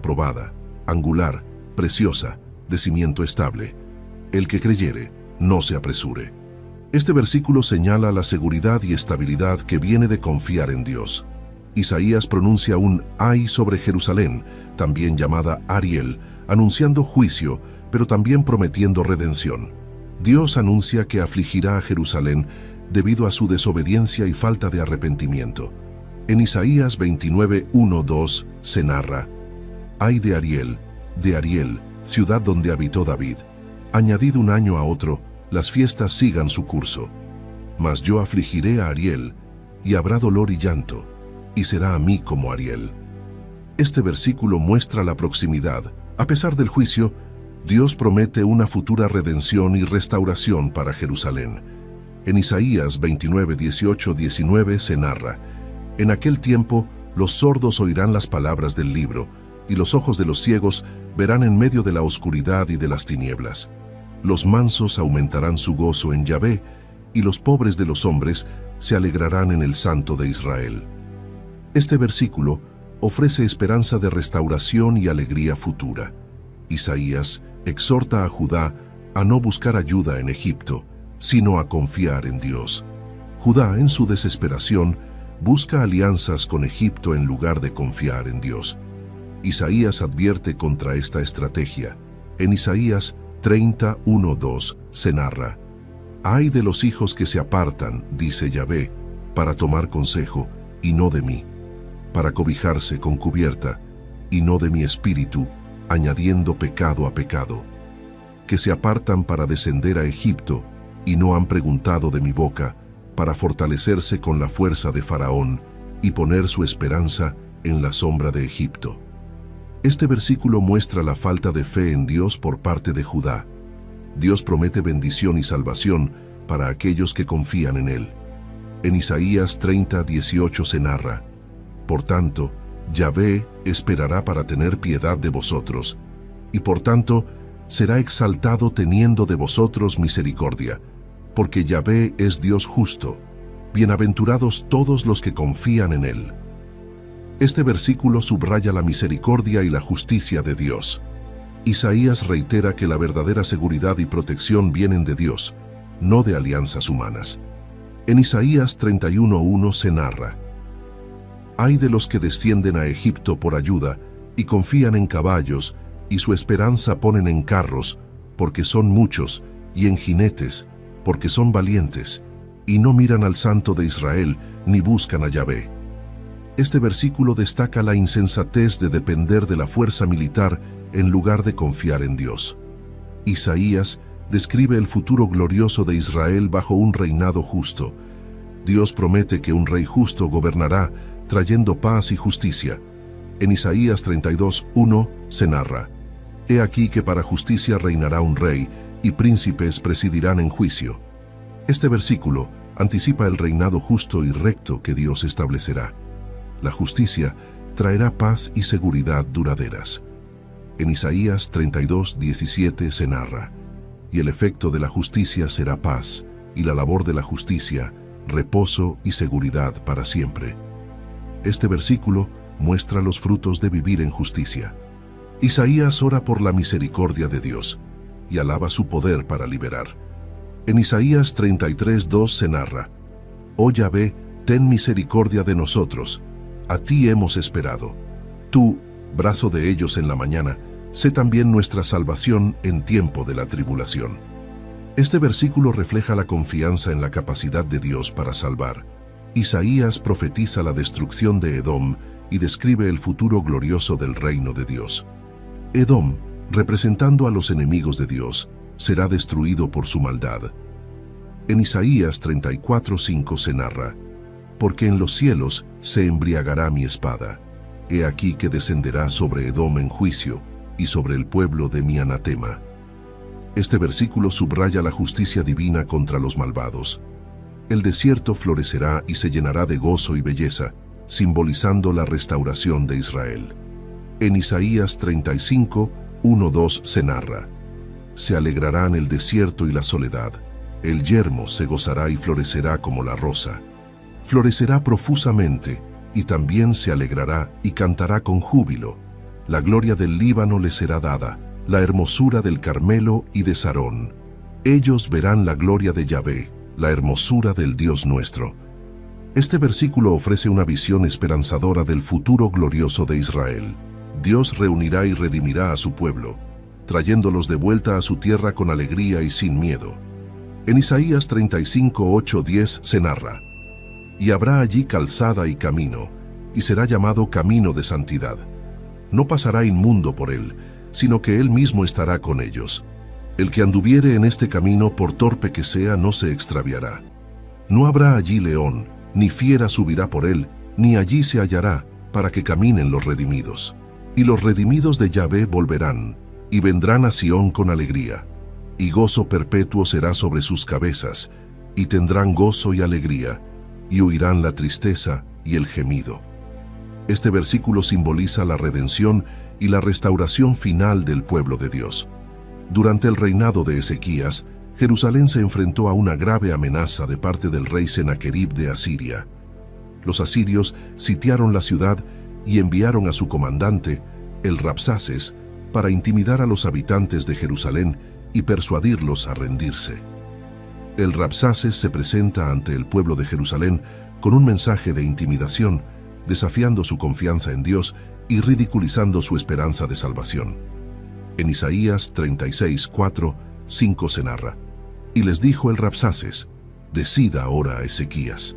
probada, angular, preciosa, de cimiento estable. El que creyere, no se apresure». Este versículo señala la seguridad y estabilidad que viene de confiar en Dios. Isaías pronuncia un ay sobre Jerusalén, también llamada Ariel, anunciando juicio, pero también prometiendo redención. Dios anuncia que afligirá a Jerusalén debido a su desobediencia y falta de arrepentimiento. En Isaías 29:1-2 se narra: «Ay de Ariel, ciudad donde habitó David. Añadid un año a otro, las fiestas sigan su curso. Mas yo afligiré a Ariel, y habrá dolor y llanto, y será a mí como Ariel». Este versículo muestra la proximidad. A pesar del juicio, Dios promete una futura redención y restauración para Jerusalén. En Isaías 29:18-19 se narra: «En aquel tiempo los sordos oirán las palabras del libro, y los ojos de los ciegos verán en medio de la oscuridad y de las tinieblas. Los mansos aumentarán su gozo en Yahvé, y los pobres de los hombres se alegrarán en el Santo de Israel». Este versículo ofrece esperanza de restauración y alegría futura. Isaías exhorta a Judá a no buscar ayuda en Egipto, sino a confiar en Dios. Judá, en su desesperación, busca alianzas con Egipto en lugar de confiar en Dios. Isaías advierte contra esta estrategia. En Isaías 30:1-2 se narra: «Ay de los hijos que se apartan, dice Yahvé, para tomar consejo, y no de mí, para cobijarse con cubierta, y no de mi espíritu, añadiendo pecado a pecado, que se apartan para descender a Egipto, y no han preguntado de mi boca, para fortalecerse con la fuerza de Faraón, y poner su esperanza en la sombra de Egipto». Este versículo muestra la falta de fe en Dios por parte de Judá. Dios promete bendición y salvación para aquellos que confían en Él. En Isaías 30:18 se narra: «Por tanto, Yahvé esperará para tener piedad de vosotros, y por tanto será exaltado teniendo de vosotros misericordia, porque Yahvé es Dios justo. Bienaventurados todos los que confían en Él». Este versículo subraya la misericordia y la justicia de Dios. Isaías reitera que la verdadera seguridad y protección vienen de Dios, no de alianzas humanas. En Isaías 31:1 se narra: «Ay de los que descienden a Egipto por ayuda y confían en caballos y su esperanza ponen en carros, porque son muchos, y en jinetes, porque son valientes, y no miran al Santo de Israel, ni buscan a Yahvé. Este versículo destaca la insensatez de depender de la fuerza militar en lugar de confiar en Dios. Isaías describe el futuro glorioso de Israel bajo un reinado justo. Dios promete que un rey justo gobernará, trayendo paz y justicia. En Isaías 32:1 se narra: He aquí que para justicia reinará un rey, y príncipes presidirán en juicio. Este versículo anticipa el reinado justo y recto que Dios establecerá. La justicia traerá paz y seguridad duraderas. En Isaías 32:17 se narra: Y el efecto de la justicia será paz, y la labor de la justicia, reposo y seguridad para siempre. Este versículo muestra los frutos de vivir en justicia. Isaías ora por la misericordia de Dios y alaba su poder para liberar. En Isaías 33:2 se narra: Oh Yahvé, ten misericordia de nosotros, a ti hemos esperado. Tú, brazo de ellos en la mañana, sé también nuestra salvación en tiempo de la tribulación. Este versículo refleja la confianza en la capacidad de Dios para salvar. Isaías profetiza la destrucción de Edom y describe el futuro glorioso del reino de Dios. Edom, representando a los enemigos de Dios, será destruido por su maldad. En Isaías 34:5 se narra: Porque en los cielos se embriagará mi espada. He aquí que descenderá sobre Edom en juicio, y sobre el pueblo de mi anatema. Este versículo subraya la justicia divina contra los malvados. El desierto florecerá y se llenará de gozo y belleza, simbolizando la restauración de Israel. En Isaías 35:1-2 se narra: Se alegrarán el desierto y la soledad, el yermo se gozará y florecerá como la rosa. Florecerá profusamente, y también se alegrará y cantará con júbilo. La gloria del Líbano le será dada, la hermosura del Carmelo y de Sarón. Ellos verán la gloria de Yahvé, la hermosura del Dios nuestro. Este versículo ofrece una visión esperanzadora del futuro glorioso de Israel. Dios reunirá y redimirá a su pueblo, trayéndolos de vuelta a su tierra con alegría y sin miedo. En Isaías 35:8-10 se narra: Y habrá allí calzada y camino, y será llamado camino de santidad. No pasará inmundo por él, sino que él mismo estará con ellos. El que anduviere en este camino, por torpe que sea, no se extraviará. No habrá allí león, ni fiera subirá por él, ni allí se hallará, para que caminen los redimidos. Y los redimidos de Yahvé volverán, y vendrán a Sión con alegría. Y gozo perpetuo será sobre sus cabezas, y tendrán gozo y alegría, y huirán la tristeza y el gemido. Este versículo simboliza la redención y la restauración final del pueblo de Dios. Durante el reinado de Ezequías, Jerusalén se enfrentó a una grave amenaza de parte del rey Senaquerib de Asiria. Los asirios sitiaron la ciudad y enviaron a su comandante, el Rabsaces, para intimidar a los habitantes de Jerusalén y persuadirlos a rendirse. El Rabsaces se presenta ante el pueblo de Jerusalén con un mensaje de intimidación, desafiando su confianza en Dios y ridiculizando su esperanza de salvación. En Isaías 36:4-5 se narra: Y les dijo el Rabsaces: Decida ahora a Ezequías.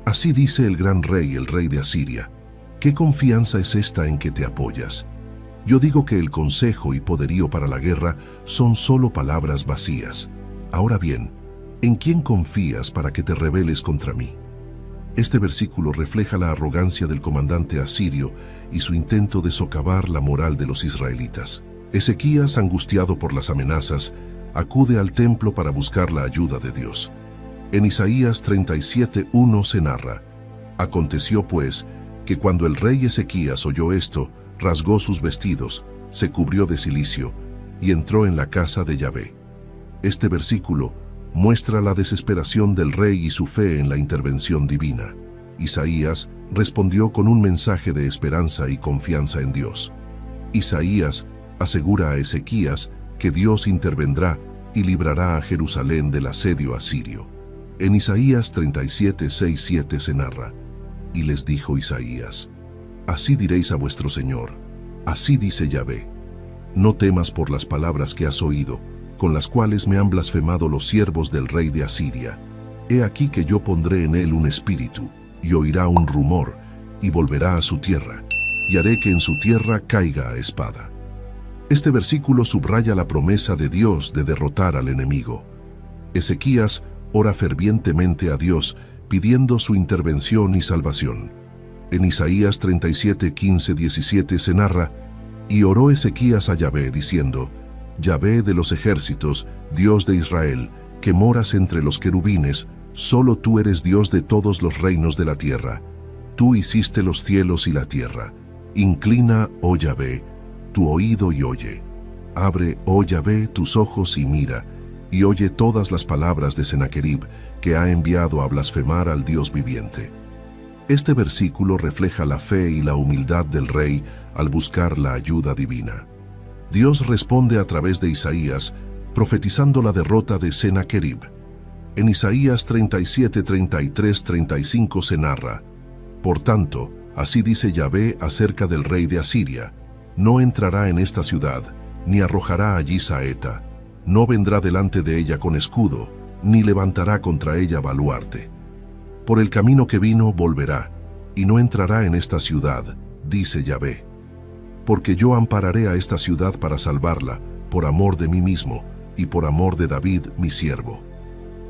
Así dice el gran rey, el rey de Asiria: ¿Qué confianza es esta en que te apoyas? Yo digo que el consejo y poderío para la guerra son solo palabras vacías. Ahora bien, ¿en quién confías para que te rebeles contra mí? Este versículo refleja la arrogancia del comandante asirio y su intento de socavar la moral de los israelitas. Ezequías, angustiado por las amenazas, acude al templo para buscar la ayuda de Dios. En Isaías 37:1 se narra: Aconteció pues que cuando el rey Ezequías oyó esto, rasgó sus vestidos, se cubrió de cilicio y entró en la casa de Yahvé. Este versículo muestra la desesperación del rey y su fe en la intervención divina. Isaías respondió con un mensaje de esperanza y confianza en Dios. Isaías asegura a Ezequías que Dios intervendrá y librará a Jerusalén del asedio asirio. En Isaías 37:6-7 se narra: Y les dijo Isaías: Así diréis a vuestro Señor, así dice Yahvé: no temas por las palabras que has oído, con las cuales me han blasfemado los siervos del rey de Asiria. He aquí que yo pondré en él un espíritu, y oirá un rumor, y volverá a su tierra, y haré que en su tierra caiga a espada. Este versículo subraya la promesa de Dios de derrotar al enemigo. Ezequías ora fervientemente a Dios, pidiendo su intervención y salvación. En Isaías 37, 15, 17 se narra: «Y oró Ezequías a Yahvé, diciendo: Yahvé de los ejércitos, Dios de Israel, que moras entre los querubines, solo tú eres Dios de todos los reinos de la tierra. Tú hiciste los cielos y la tierra. Inclina, oh Yahvé, tu oído y oye. Abre, oh Yahvé, tus ojos y mira, y oye todas las palabras de Sennacherib, que ha enviado a blasfemar al Dios viviente». Este versículo refleja la fe y la humildad del rey al buscar la ayuda divina. Dios responde a través de Isaías, profetizando la derrota de Sennacherib. En Isaías 37, 33, 35 se narra: «Por tanto, así dice Yahvé acerca del rey de Asiria: no entrará en esta ciudad, ni arrojará allí saeta, no vendrá delante de ella con escudo, ni levantará contra ella baluarte. Por el camino que vino volverá, y no entrará en esta ciudad, dice Yahvé. Porque yo ampararé a esta ciudad para salvarla, por amor de mí mismo, y por amor de David mi siervo».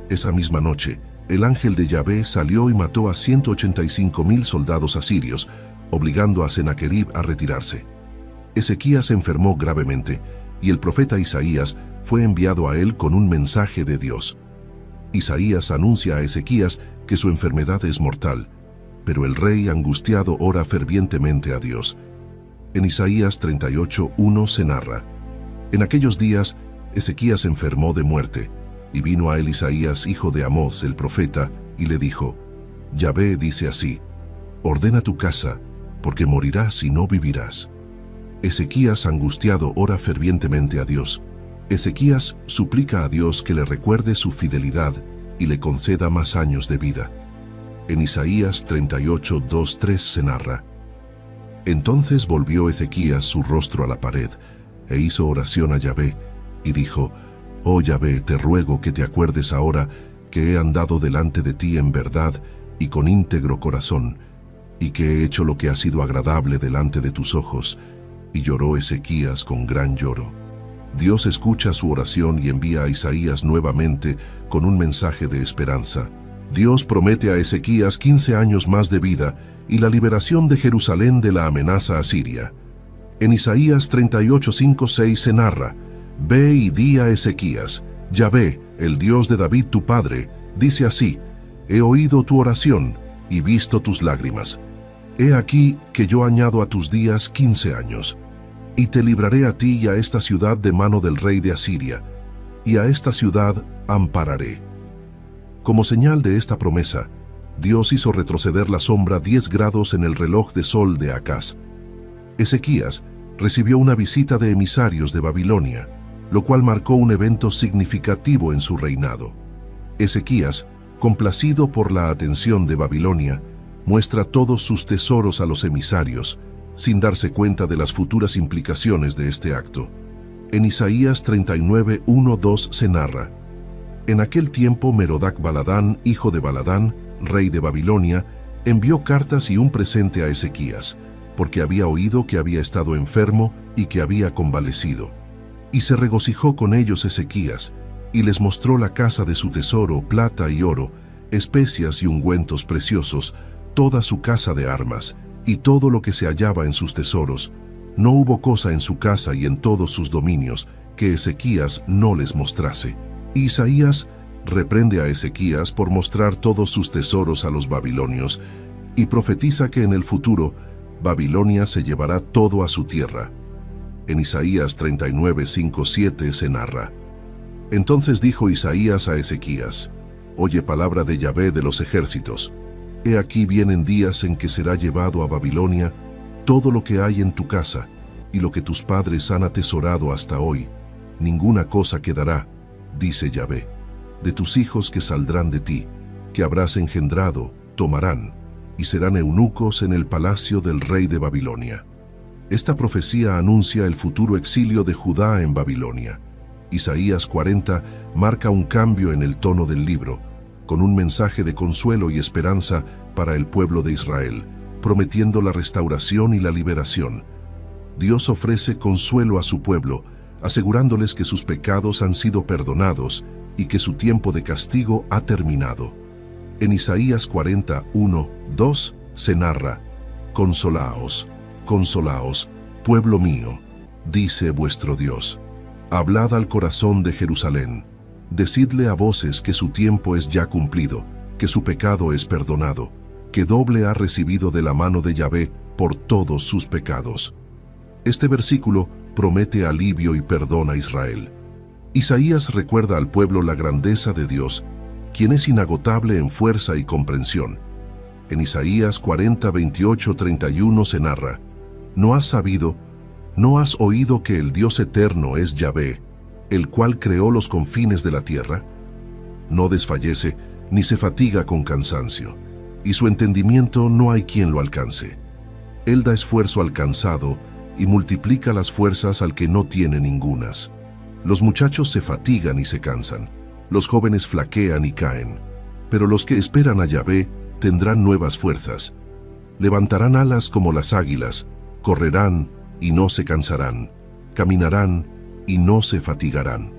Esa misma noche, el ángel de Yahvé salió y mató a 185,000 soldados asirios, obligando a Sennacherib a retirarse. Ezequías se enfermó gravemente, y el profeta Isaías fue enviado a él con un mensaje de Dios. Isaías anuncia a Ezequías que su enfermedad es mortal, pero el rey angustiado ora fervientemente a Dios. En Isaías 38, 1 se narra: «En aquellos días Ezequías se enfermó de muerte, y vino a él Isaías, hijo de Amós, el profeta, y le dijo: Yahvé dice así: ordena tu casa, porque morirás y no vivirás». Ezequías angustiado ora fervientemente a Dios. Ezequías suplica a Dios que le recuerde su fidelidad y le conceda más años de vida. En Isaías 38, 2, 3 se narra: «Entonces volvió Ezequías su rostro a la pared, e hizo oración a Yahvé, y dijo: Oh Yahvé, te ruego que te acuerdes ahora que he andado delante de ti en verdad y con íntegro corazón, y que he hecho lo que ha sido agradable delante de tus ojos». Y lloró Ezequías con gran lloro. Dios escucha su oración y envía a Isaías nuevamente con un mensaje de esperanza. Dios promete a Ezequías 15 años más de vida y la liberación de Jerusalén de la amenaza asiria. En Isaías 38, 5, 6 se narra: «Ve y di a Ezequías: Yahvé, el Dios de David tu padre, dice así: he oído tu oración y visto tus lágrimas. He aquí que yo añado a tus días 15 años, y te libraré a ti y a esta ciudad de mano del rey de Asiria, y a esta ciudad ampararé». Como señal de esta promesa, Dios hizo retroceder la sombra 10 grados en el reloj de sol de Acaz. Ezequías recibió una visita de emisarios de Babilonia, lo cual marcó un evento significativo en su reinado. Ezequías, complacido por la atención de Babilonia, muestra todos sus tesoros a los emisarios, sin darse cuenta de las futuras implicaciones de este acto. En Isaías 39, 1, 2 se narra: «En aquel tiempo Merodac Baladán, hijo de Baladán, rey de Babilonia, envió cartas y un presente a Ezequías, porque había oído que había estado enfermo y que había convalecido. Y se regocijó con ellos Ezequías, y les mostró la casa de su tesoro, plata y oro, especias y ungüentos preciosos, toda su casa de armas, y todo lo que se hallaba en sus tesoros. No hubo cosa en su casa y en todos sus dominios que Ezequías no les mostrase». Isaías reprende a Ezequías por mostrar todos sus tesoros a los babilonios y profetiza que en el futuro Babilonia se llevará todo a su tierra. En Isaías 39, 5, 7 se narra: «Entonces dijo Isaías a Ezequías: oye palabra de Yahvé de los ejércitos. He aquí vienen días en que será llevado a Babilonia todo lo que hay en tu casa y lo que tus padres han atesorado hasta hoy. Ninguna cosa quedará, dice Yahvé. De tus hijos que saldrán de ti, que habrás engendrado, tomarán, y serán eunucos en el palacio del rey de Babilonia». Esta profecía anuncia el futuro exilio de Judá en Babilonia. Isaías 40 marca un cambio en el tono del libro, con un mensaje de consuelo y esperanza para el pueblo de Israel, prometiendo la restauración y la liberación. Dios ofrece consuelo a su pueblo, asegurándoles que sus pecados han sido perdonados y que su tiempo de castigo ha terminado. En Isaías 41:2 se narra: Consolaos, consolaos, pueblo mío, dice vuestro Dios. Hablad al corazón de Jerusalén. Decidle a voces que su tiempo es ya cumplido, que su pecado es perdonado, que doble ha recibido de la mano de Yahvé por todos sus pecados. Este versículo promete alivio y perdón a Israel. Isaías recuerda al pueblo la grandeza de Dios, quien es inagotable en fuerza y comprensión. En Isaías 40:28-31 se narra: ¿No has sabido, no has oído que el Dios eterno es Yahvé, el cual creó los confines de la tierra? No desfallece ni se fatiga con cansancio, y su entendimiento no hay quien lo alcance. Él da esfuerzo al cansado y multiplica las fuerzas al que no tiene ningunas. Los muchachos se fatigan y se cansan, los jóvenes flaquean y caen, pero los que esperan a Yahvé tendrán nuevas fuerzas. Levantarán alas como las águilas, correrán y no se cansarán, caminarán y no se fatigarán.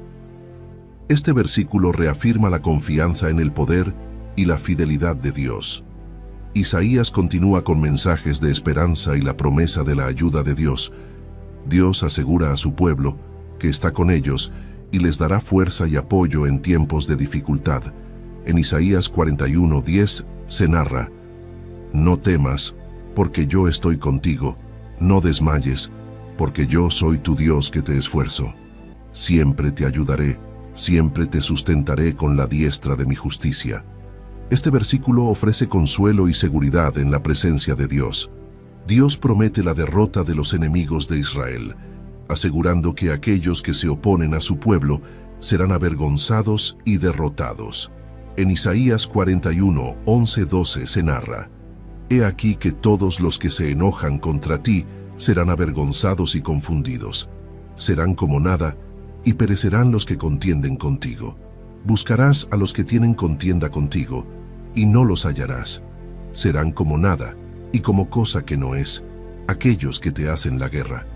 Este versículo reafirma la confianza en el poder y la fidelidad de Dios. Isaías continúa con mensajes de esperanza y la promesa de la ayuda de Dios. Dios asegura a su pueblo que está con ellos y les dará fuerza y apoyo en tiempos de dificultad. En Isaías 41:10 se narra: No temas, porque yo estoy contigo, no desmayes, porque yo soy tu Dios que te esfuerzo. Siempre te ayudaré, siempre te sustentaré con la diestra de mi justicia. Este versículo ofrece consuelo y seguridad en la presencia de Dios. Dios promete la derrota de los enemigos de Israel, asegurando que aquellos que se oponen a su pueblo serán avergonzados y derrotados. En Isaías 41:11-12 se narra: He aquí que todos los que se enojan contra ti serán avergonzados y confundidos. Serán como nada, y perecerán los que contienden contigo. Buscarás a los que tienen contienda contigo, y no los hallarás. Serán como nada, y como cosa que no es, aquellos que te hacen la guerra.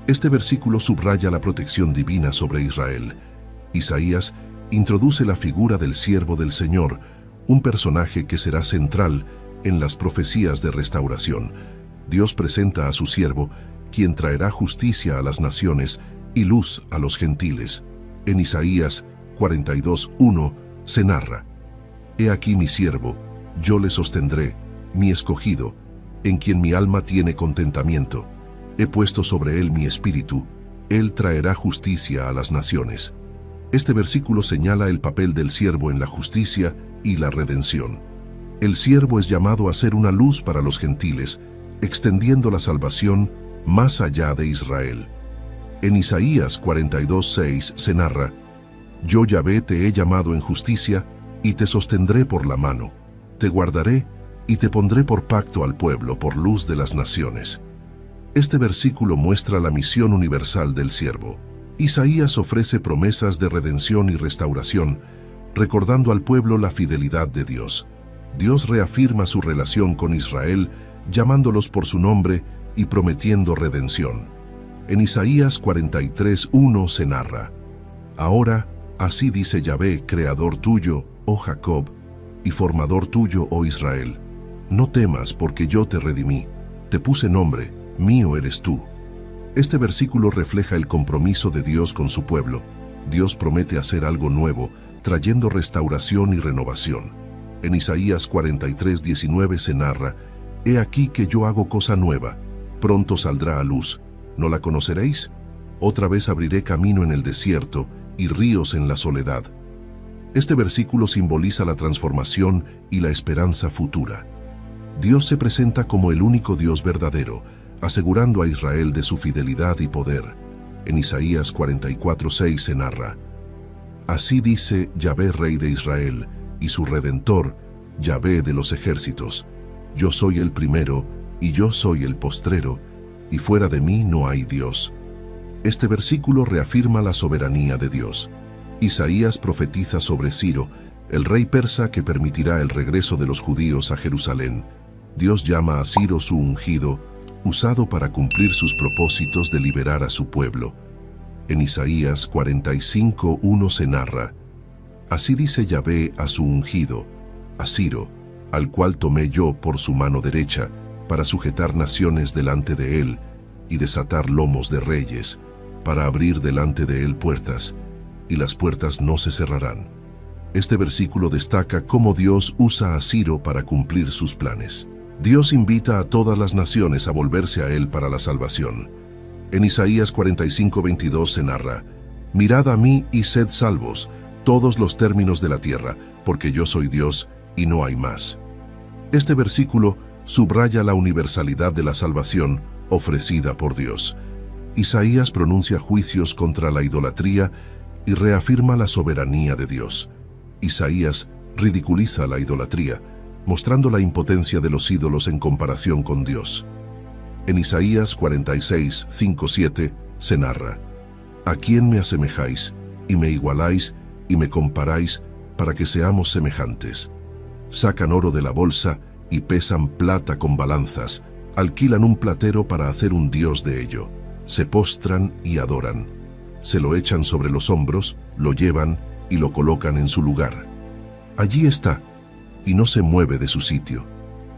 Este versículo subraya la protección divina sobre Israel. Isaías introduce la figura del siervo del Señor, un personaje que será central en las profecías de restauración. Dios presenta a su siervo, quien traerá justicia a las naciones y luz a los gentiles. En Isaías 42:1 se narra: He aquí mi siervo, yo le sostendré, mi escogido, en quien mi alma tiene contentamiento. He puesto sobre él mi espíritu, él traerá justicia a las naciones. Este versículo señala el papel del siervo en la justicia y la redención. El siervo es llamado a ser una luz para los gentiles, extendiendo la salvación más allá de Israel. En Isaías 42:6 se narra: Yo Yahvé te he llamado en justicia y te sostendré por la mano, te guardaré y te pondré por pacto al pueblo, por luz de las naciones. Este versículo muestra la misión universal del siervo. Isaías ofrece promesas de redención y restauración, recordando al pueblo la fidelidad de Dios. Dios reafirma su relación con Israel, llamándolos por su nombre y prometiendo redención. En Isaías 43:1 se narra: Ahora, así dice Yahvé, creador tuyo, oh Jacob, y formador tuyo, oh Israel. No temas, porque yo te redimí, te puse nombre, mío eres tú. Este versículo refleja el compromiso de Dios con su pueblo. Dios promete hacer algo nuevo, trayendo restauración y renovación. En Isaías 43:19 se narra: He aquí que yo hago cosa nueva, pronto saldrá a luz. ¿No la conoceréis? Otra vez abriré camino en el desierto y ríos en la soledad. Este versículo simboliza la transformación y la esperanza futura. Dios se presenta como el único Dios verdadero, asegurando a Israel de su fidelidad y poder. En Isaías 44:6 se narra: Así dice Yahvé, Rey de Israel, y su Redentor, Yahvé de los ejércitos: Yo soy el primero y yo soy el postrero, y fuera de mí no hay Dios. Este versículo reafirma la soberanía de Dios. Isaías profetiza sobre Ciro, el rey persa que permitirá el regreso de los judíos a Jerusalén. Dios llama a Ciro su ungido, usado para cumplir sus propósitos de liberar a su pueblo. En Isaías 45:1 se narra: Así dice Yahvé a su ungido, a Ciro, al cual tomé yo por su mano derecha, para sujetar naciones delante de él, y desatar lomos de reyes, para abrir delante de él puertas, y las puertas no se cerrarán. Este versículo destaca cómo Dios usa a Ciro para cumplir sus planes. Dios invita a todas las naciones a volverse a él para la salvación. En Isaías 45:22 se narra: Mirad a mí y sed salvos, todos los términos de la tierra, porque yo soy Dios y no hay más. Este versículo subraya la universalidad de la salvación ofrecida por Dios. Isaías pronuncia juicios contra la idolatría y reafirma la soberanía de Dios. Isaías ridiculiza la idolatría, mostrando la impotencia de los ídolos en comparación con Dios. En Isaías 46:5-7 se narra: ¿A quién me asemejáis, y me igualáis, y me comparáis, para que seamos semejantes? Sacan oro de la bolsa y pesan plata con balanzas, alquilan un platero para hacer un dios de ello. Se postran y adoran. Se lo echan sobre los hombros, lo llevan y lo colocan en su lugar. Allí está, y no se mueve de su sitio.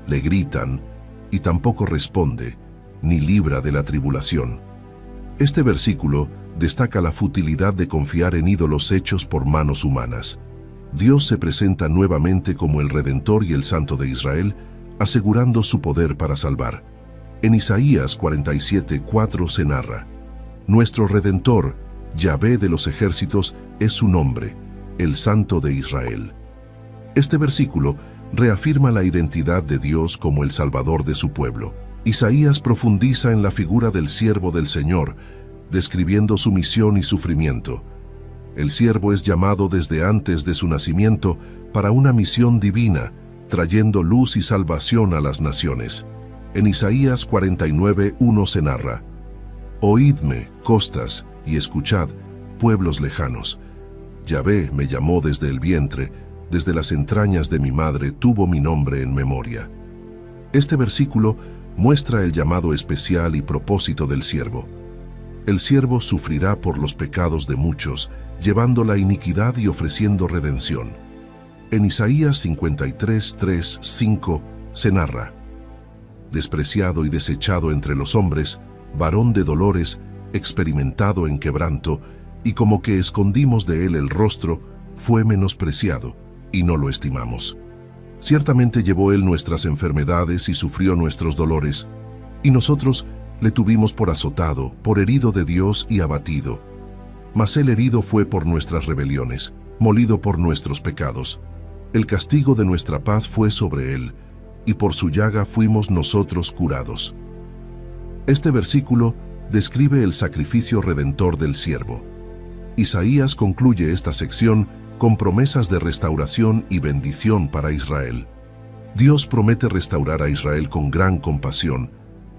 Le gritan, y tampoco responde, ni libra de la tribulación. Este versículo destaca la futilidad de confiar en ídolos hechos por manos humanas. Dios se presenta nuevamente como el Redentor y el Santo de Israel, asegurando su poder para salvar. En Isaías 47:4 se narra: Nuestro Redentor, Yahvé de los ejércitos, es su nombre, el Santo de Israel. Este versículo reafirma la identidad de Dios como el Salvador de su pueblo. Isaías profundiza en la figura del siervo del Señor, describiendo su misión y sufrimiento. El siervo es llamado desde antes de su nacimiento para una misión divina, trayendo luz y salvación a las naciones. En Isaías 49:1 se narra: Oídme, costas, y escuchad, pueblos lejanos. Yahvé me llamó desde el vientre, desde las entrañas de mi madre tuvo mi nombre en memoria. Este versículo muestra el llamado especial y propósito del siervo. El siervo sufrirá por los pecados de muchos, llevando la iniquidad y ofreciendo redención. En Isaías 53:3-5 se narra: Despreciado y desechado entre los hombres, varón de dolores, experimentado en quebranto, y como que escondimos de él el rostro, fue menospreciado, y no lo estimamos. Ciertamente llevó él nuestras enfermedades y sufrió nuestros dolores, y nosotros le tuvimos por azotado, por herido de Dios y abatido. Mas él herido fue por nuestras rebeliones, molido por nuestros pecados. El castigo de nuestra paz fue sobre él, y por su llaga fuimos nosotros curados. Este versículo describe el sacrificio redentor del siervo. Isaías concluye esta sección con promesas de restauración y bendición para Israel. Dios promete restaurar a Israel con gran compasión,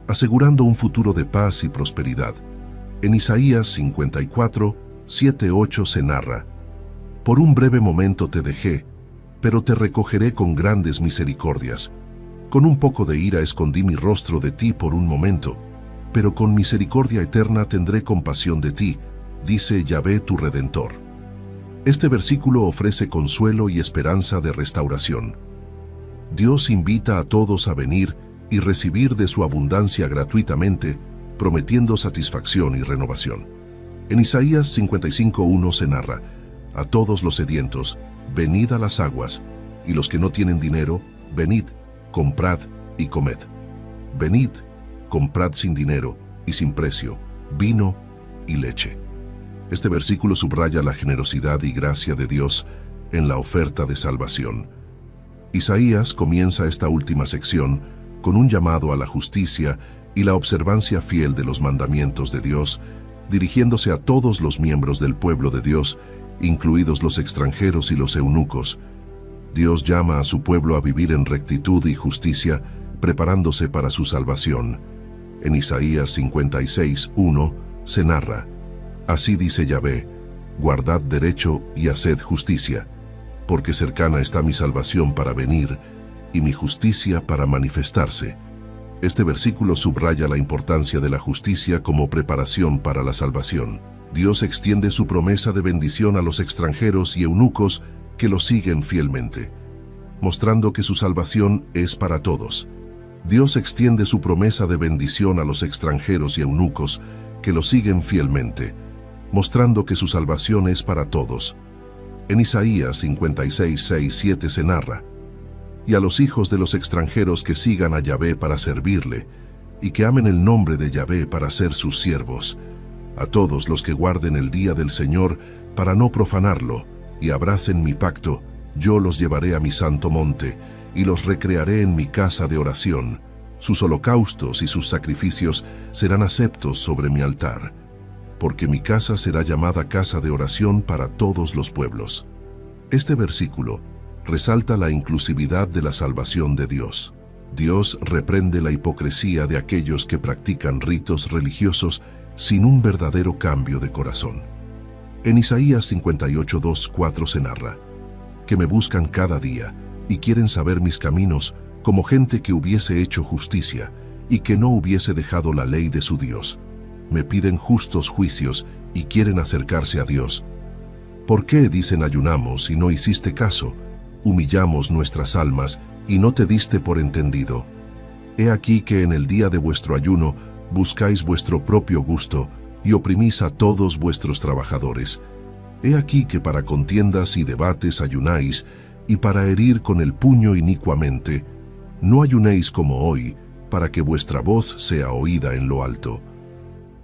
asegurando un futuro de paz y prosperidad. En Isaías 54:7-8 se narra: Por un breve momento te dejé, pero te recogeré con grandes misericordias. Con un poco de ira escondí mi rostro de ti por un momento, pero con misericordia eterna tendré compasión de ti, dice Yahvé tu Redentor. Este versículo ofrece consuelo y esperanza de restauración. Dios invita a todos a venir y recibir de su abundancia gratuitamente, prometiendo satisfacción y renovación. En Isaías 55:1 se narra: A todos los sedientos, venid a las aguas, y los que no tienen dinero, venid, comprad y comed. Venid, comprad sin dinero y sin precio, vino y leche. Este versículo subraya la generosidad y gracia de Dios en la oferta de salvación. Isaías comienza esta última sección con un llamado a la justicia y la observancia fiel de los mandamientos de Dios, dirigiéndose a todos los miembros del pueblo de Dios, incluidos los extranjeros y los eunucos. Dios llama a su pueblo a vivir en rectitud y justicia, preparándose para su salvación. En Isaías 56:1 se narra: Así dice Yahvé, guardad derecho y haced justicia, porque cercana está mi salvación para venir y mi justicia para manifestarse. Este versículo subraya la importancia de la justicia como preparación para la salvación. Dios extiende su promesa de bendición a los extranjeros y eunucos que lo siguen fielmente, mostrando que su salvación es para todos. Dios extiende su promesa de bendición a los extranjeros y eunucos que lo siguen fielmente, mostrando que su salvación es para todos. En Isaías 56:6-7 se narra: Y a los hijos de los extranjeros que sigan a Yahvé para servirle, y que amen el nombre de Yahvé para ser sus siervos, a todos los que guarden el día del Señor para no profanarlo, y abracen mi pacto, yo los llevaré a mi santo monte, y los recrearé en mi casa de oración. Sus holocaustos y sus sacrificios serán aceptos sobre mi altar, porque mi casa será llamada casa de oración para todos los pueblos. Este versículo resalta la inclusividad de la salvación de Dios. Dios reprende la hipocresía de aquellos que practican ritos religiosos sin un verdadero cambio de corazón. En Isaías 58:2-4 se narra: Que me buscan cada día y quieren saber mis caminos, como gente que hubiese hecho justicia y que no hubiese dejado la ley de su Dios. Me piden justos juicios y quieren acercarse a Dios. ¿Por qué, dicen, ayunamos y no hiciste caso? Humillamos nuestras almas y no te diste por entendido. He aquí que en el día de vuestro ayuno buscáis vuestro propio gusto y oprimís a todos vuestros trabajadores. He aquí que para contiendas y debates ayunáis, y para herir con el puño inicuamente. No ayunéis como hoy, para que vuestra voz sea oída en lo alto.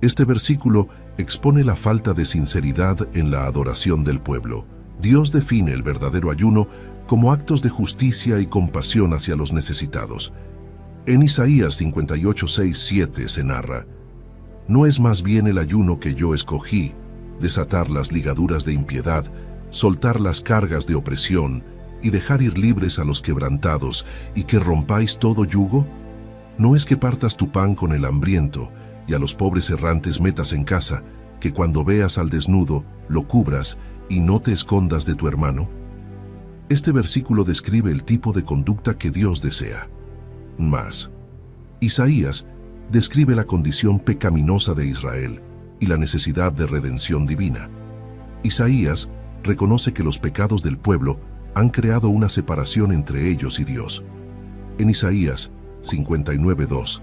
Este versículo expone la falta de sinceridad en la adoración del pueblo. Dios define el verdadero ayuno como actos de justicia y compasión hacia los necesitados. En Isaías 58:6-7 se narra: No es más bien el ayuno que yo escogí, desatar las ligaduras de impiedad, soltar las cargas de opresión y dejar ir libres a los quebrantados, y que rompáis todo yugo? ¿No es que partas tu pan con el hambriento y a los pobres errantes metas en casa, que cuando veas al desnudo lo cubras y no te escondas de tu hermano? Este versículo describe el tipo de conducta que Dios desea. Más, Isaías describe la condición pecaminosa de Israel y la necesidad de redención divina. Isaías reconoce que los pecados del pueblo han creado una separación entre ellos y Dios. En Isaías 59:2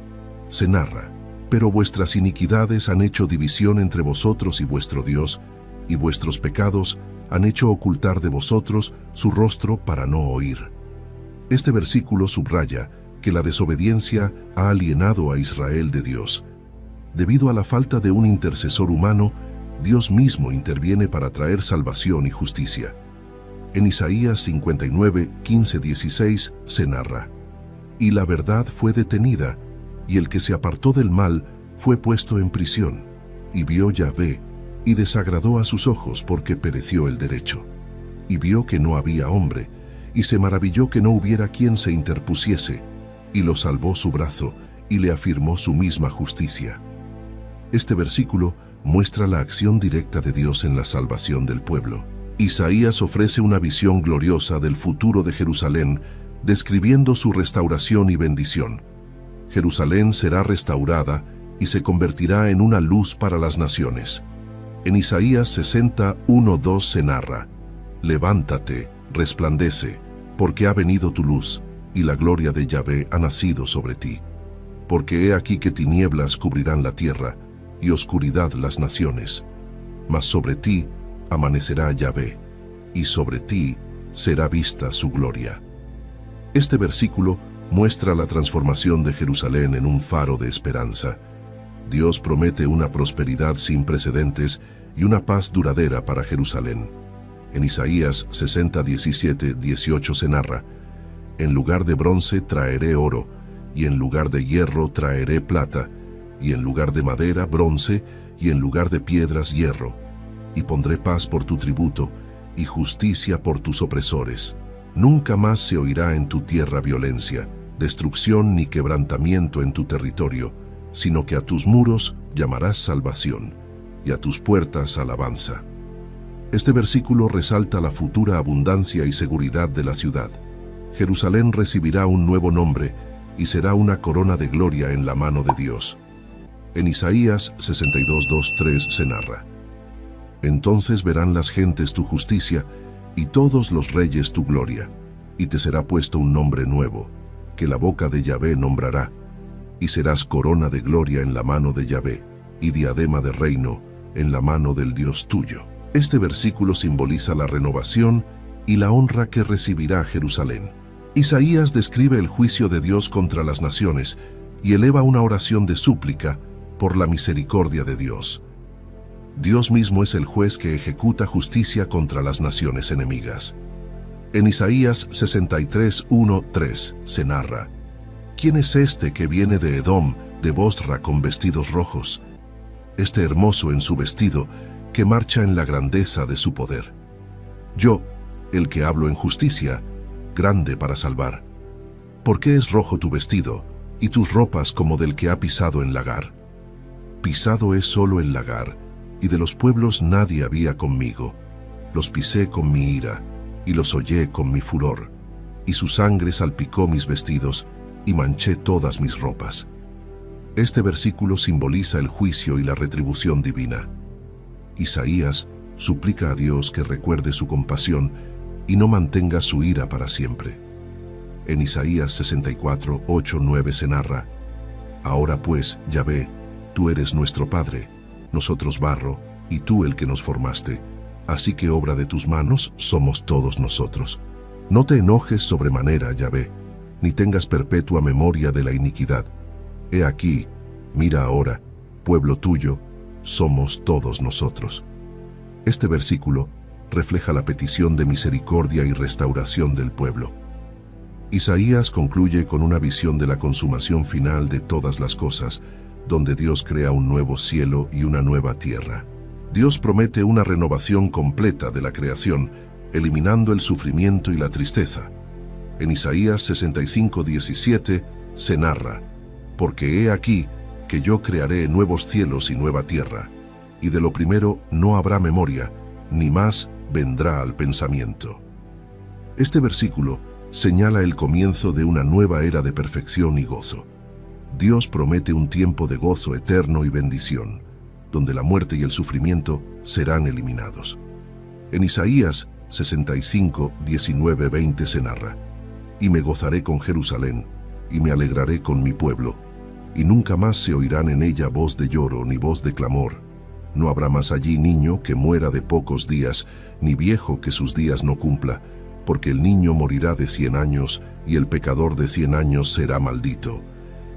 se narra: Pero vuestras iniquidades han hecho división entre vosotros y vuestro Dios, y vuestros pecados han hecho ocultar de vosotros su rostro para no oír. Este versículo subraya que la desobediencia ha alienado a Israel de Dios. Debido a la falta de un intercesor humano, Dios mismo interviene para traer salvación y justicia. En Isaías 59:15-16 se narra: Y la verdad fue detenida, y el que se apartó del mal fue puesto en prisión, y vio Yahvé, y desagradó a sus ojos porque pereció el derecho. Y vio que no había hombre, y se maravilló que no hubiera quien se interpusiese, y lo salvó su brazo, y le afirmó su misma justicia. Este versículo muestra la acción directa de Dios en la salvación del pueblo. Isaías ofrece una visión gloriosa del futuro de Jerusalén, describiendo su restauración y bendición. Jerusalén será restaurada y se convertirá en una luz para las naciones. En Isaías 60:1-2 se narra: Levántate, resplandece, porque ha venido tu luz, y la gloria de Yahvé ha nacido sobre ti. Porque he aquí que tinieblas cubrirán la tierra, y oscuridad las naciones. Mas sobre ti amanecerá Yahvé, y sobre ti será vista su gloria. Este versículo muestra la transformación de Jerusalén en un faro de esperanza. Dios promete una prosperidad sin precedentes y una paz duradera para Jerusalén. En Isaías 60:17-18 se narra: En lugar de bronce traeré oro, y en lugar de hierro traeré plata, y en lugar de madera bronce, y en lugar de piedras hierro. Y pondré paz por tu tributo, y justicia por tus opresores. Nunca más se oirá en tu tierra violencia, destrucción ni quebrantamiento en tu territorio, sino que a tus muros llamarás salvación, y a tus puertas alabanza. Este versículo resalta la futura abundancia y seguridad de la ciudad. Jerusalén recibirá un nuevo nombre y será una corona de gloria en la mano de Dios. En Isaías 62:2-3 se narra: Entonces verán las gentes tu justicia y todos los reyes tu gloria, y te será puesto un nombre nuevo, que la boca de Yahvé nombrará, y serás corona de gloria en la mano de Yahvé, y diadema de reino en la mano del Dios tuyo. Este versículo simboliza la renovación y la honra que recibirá Jerusalén. Isaías describe el juicio de Dios contra las naciones y eleva una oración de súplica por la misericordia de Dios. Dios mismo es el juez que ejecuta justicia contra las naciones enemigas. En Isaías 63:1-3 se narra: ¿Quién es este que viene de Edom, de Bosra, con vestidos rojos? Este hermoso en su vestido, que marcha en la grandeza de su poder. Yo, el que hablo en justicia, grande para salvar. ¿Por qué es rojo tu vestido, y tus ropas como del que ha pisado en lagar? Pisado es solo el lagar, y de los pueblos nadie había conmigo. Los pisé con mi ira, y los hollé con mi furor, y su sangre salpicó mis vestidos, y manché todas mis ropas. Este versículo simboliza el juicio y la retribución divina. Isaías suplica a Dios que recuerde su compasión y no mantenga su ira para siempre. En Isaías 64:8-9 se narra: Ahora pues, Yahvé, tú eres nuestro Padre, nosotros barro, y tú el que nos formaste, así que obra de tus manos somos todos nosotros. No te enojes sobremanera, Yahvé, ni tengas perpetua memoria de la iniquidad. He aquí, mira ahora, pueblo tuyo, somos todos nosotros. Este versículo refleja la petición de misericordia y restauración del pueblo. Isaías concluye con una visión de la consumación final de todas las cosas, donde Dios crea un nuevo cielo y una nueva tierra. Dios promete una renovación completa de la creación, eliminando el sufrimiento y la tristeza. En Isaías 65:17 se narra: Porque he aquí que yo crearé nuevos cielos y nueva tierra, y de lo primero no habrá memoria, ni más vendrá al pensamiento. Este versículo señala el comienzo de una nueva era de perfección y gozo. Dios promete un tiempo de gozo eterno y bendición, donde la muerte y el sufrimiento serán eliminados. En Isaías 65:19-20 se narra: Y me gozaré con Jerusalén, y me alegraré con mi pueblo, y nunca más se oirán en ella voz de lloro ni voz de clamor. No habrá más allí niño que muera de pocos días, ni viejo que sus días no cumpla, porque el niño morirá de 100 años, y el pecador de 100 años será maldito.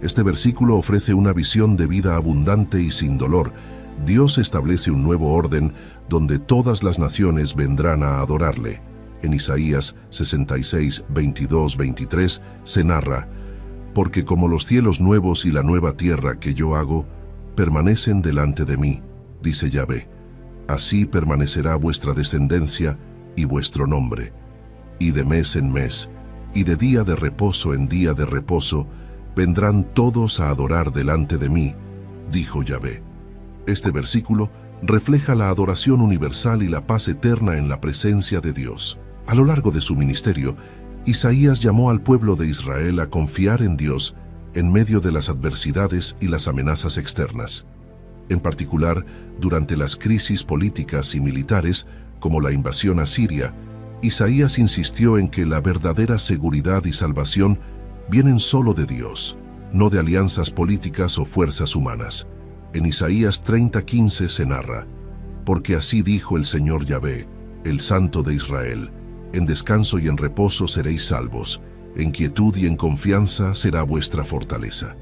Este versículo ofrece una visión de vida abundante y sin dolor. Dios establece un nuevo orden donde todas las naciones vendrán a adorarle. En Isaías 66:22-23 se narra: Porque como los cielos nuevos y la nueva tierra que yo hago, permanecen delante de mí, dice Yahvé, así permanecerá vuestra descendencia y vuestro nombre. Y de mes en mes, y de día de reposo en día de reposo, vendrán todos a adorar delante de mí, dijo Yahvé. Este versículo refleja la adoración universal y la paz eterna en la presencia de Dios. A lo largo de su ministerio, Isaías llamó al pueblo de Israel a confiar en Dios en medio de las adversidades y las amenazas externas. En particular, durante las crisis políticas y militares, como la invasión a Siria, Isaías insistió en que la verdadera seguridad y salvación vienen solo de Dios, no de alianzas políticas o fuerzas humanas. En Isaías 30:15 se narra: Porque así dijo el Señor Yahvé, el Santo de Israel: En descanso y en reposo seréis salvos, en quietud y en confianza será vuestra fortaleza.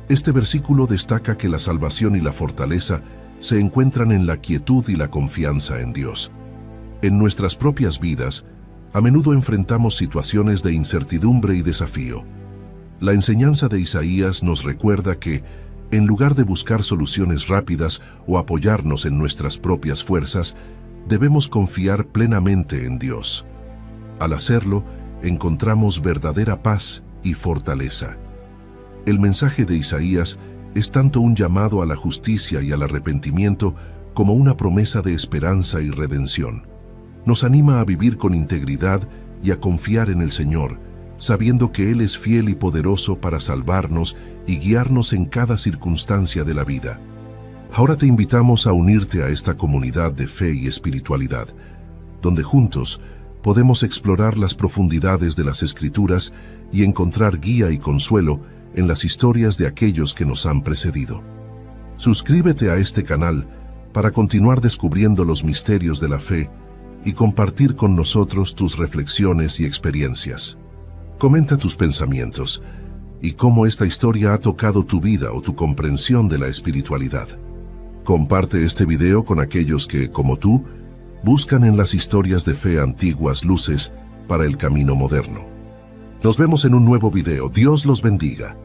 Este versículo destaca que la salvación y la fortaleza se encuentran en la quietud y la confianza en Dios. En nuestras propias vidas, a menudo enfrentamos situaciones de incertidumbre y desafío. La enseñanza de Isaías nos recuerda que, en lugar de buscar soluciones rápidas o apoyarnos en nuestras propias fuerzas, debemos confiar plenamente en Dios. Al hacerlo, encontramos verdadera paz y fortaleza. El mensaje de Isaías es tanto un llamado a la justicia y al arrepentimiento como una promesa de esperanza y redención. Nos anima a vivir con integridad y a confiar en el Señor, sabiendo que Él es fiel y poderoso para salvarnos y guiarnos en cada circunstancia de la vida. Ahora te invitamos a unirte a esta comunidad de fe y espiritualidad, donde juntos podemos explorar las profundidades de las Escrituras y encontrar guía y consuelo en las historias de aquellos que nos han precedido. Suscríbete a este canal para continuar descubriendo los misterios de la fe y compartir con nosotros tus reflexiones y experiencias. Comenta tus pensamientos y cómo esta historia ha tocado tu vida o tu comprensión de la espiritualidad. Comparte este video con aquellos que, como tú, buscan en las historias de fe antiguas luces para el camino moderno. Nos vemos en un nuevo video. Dios los bendiga.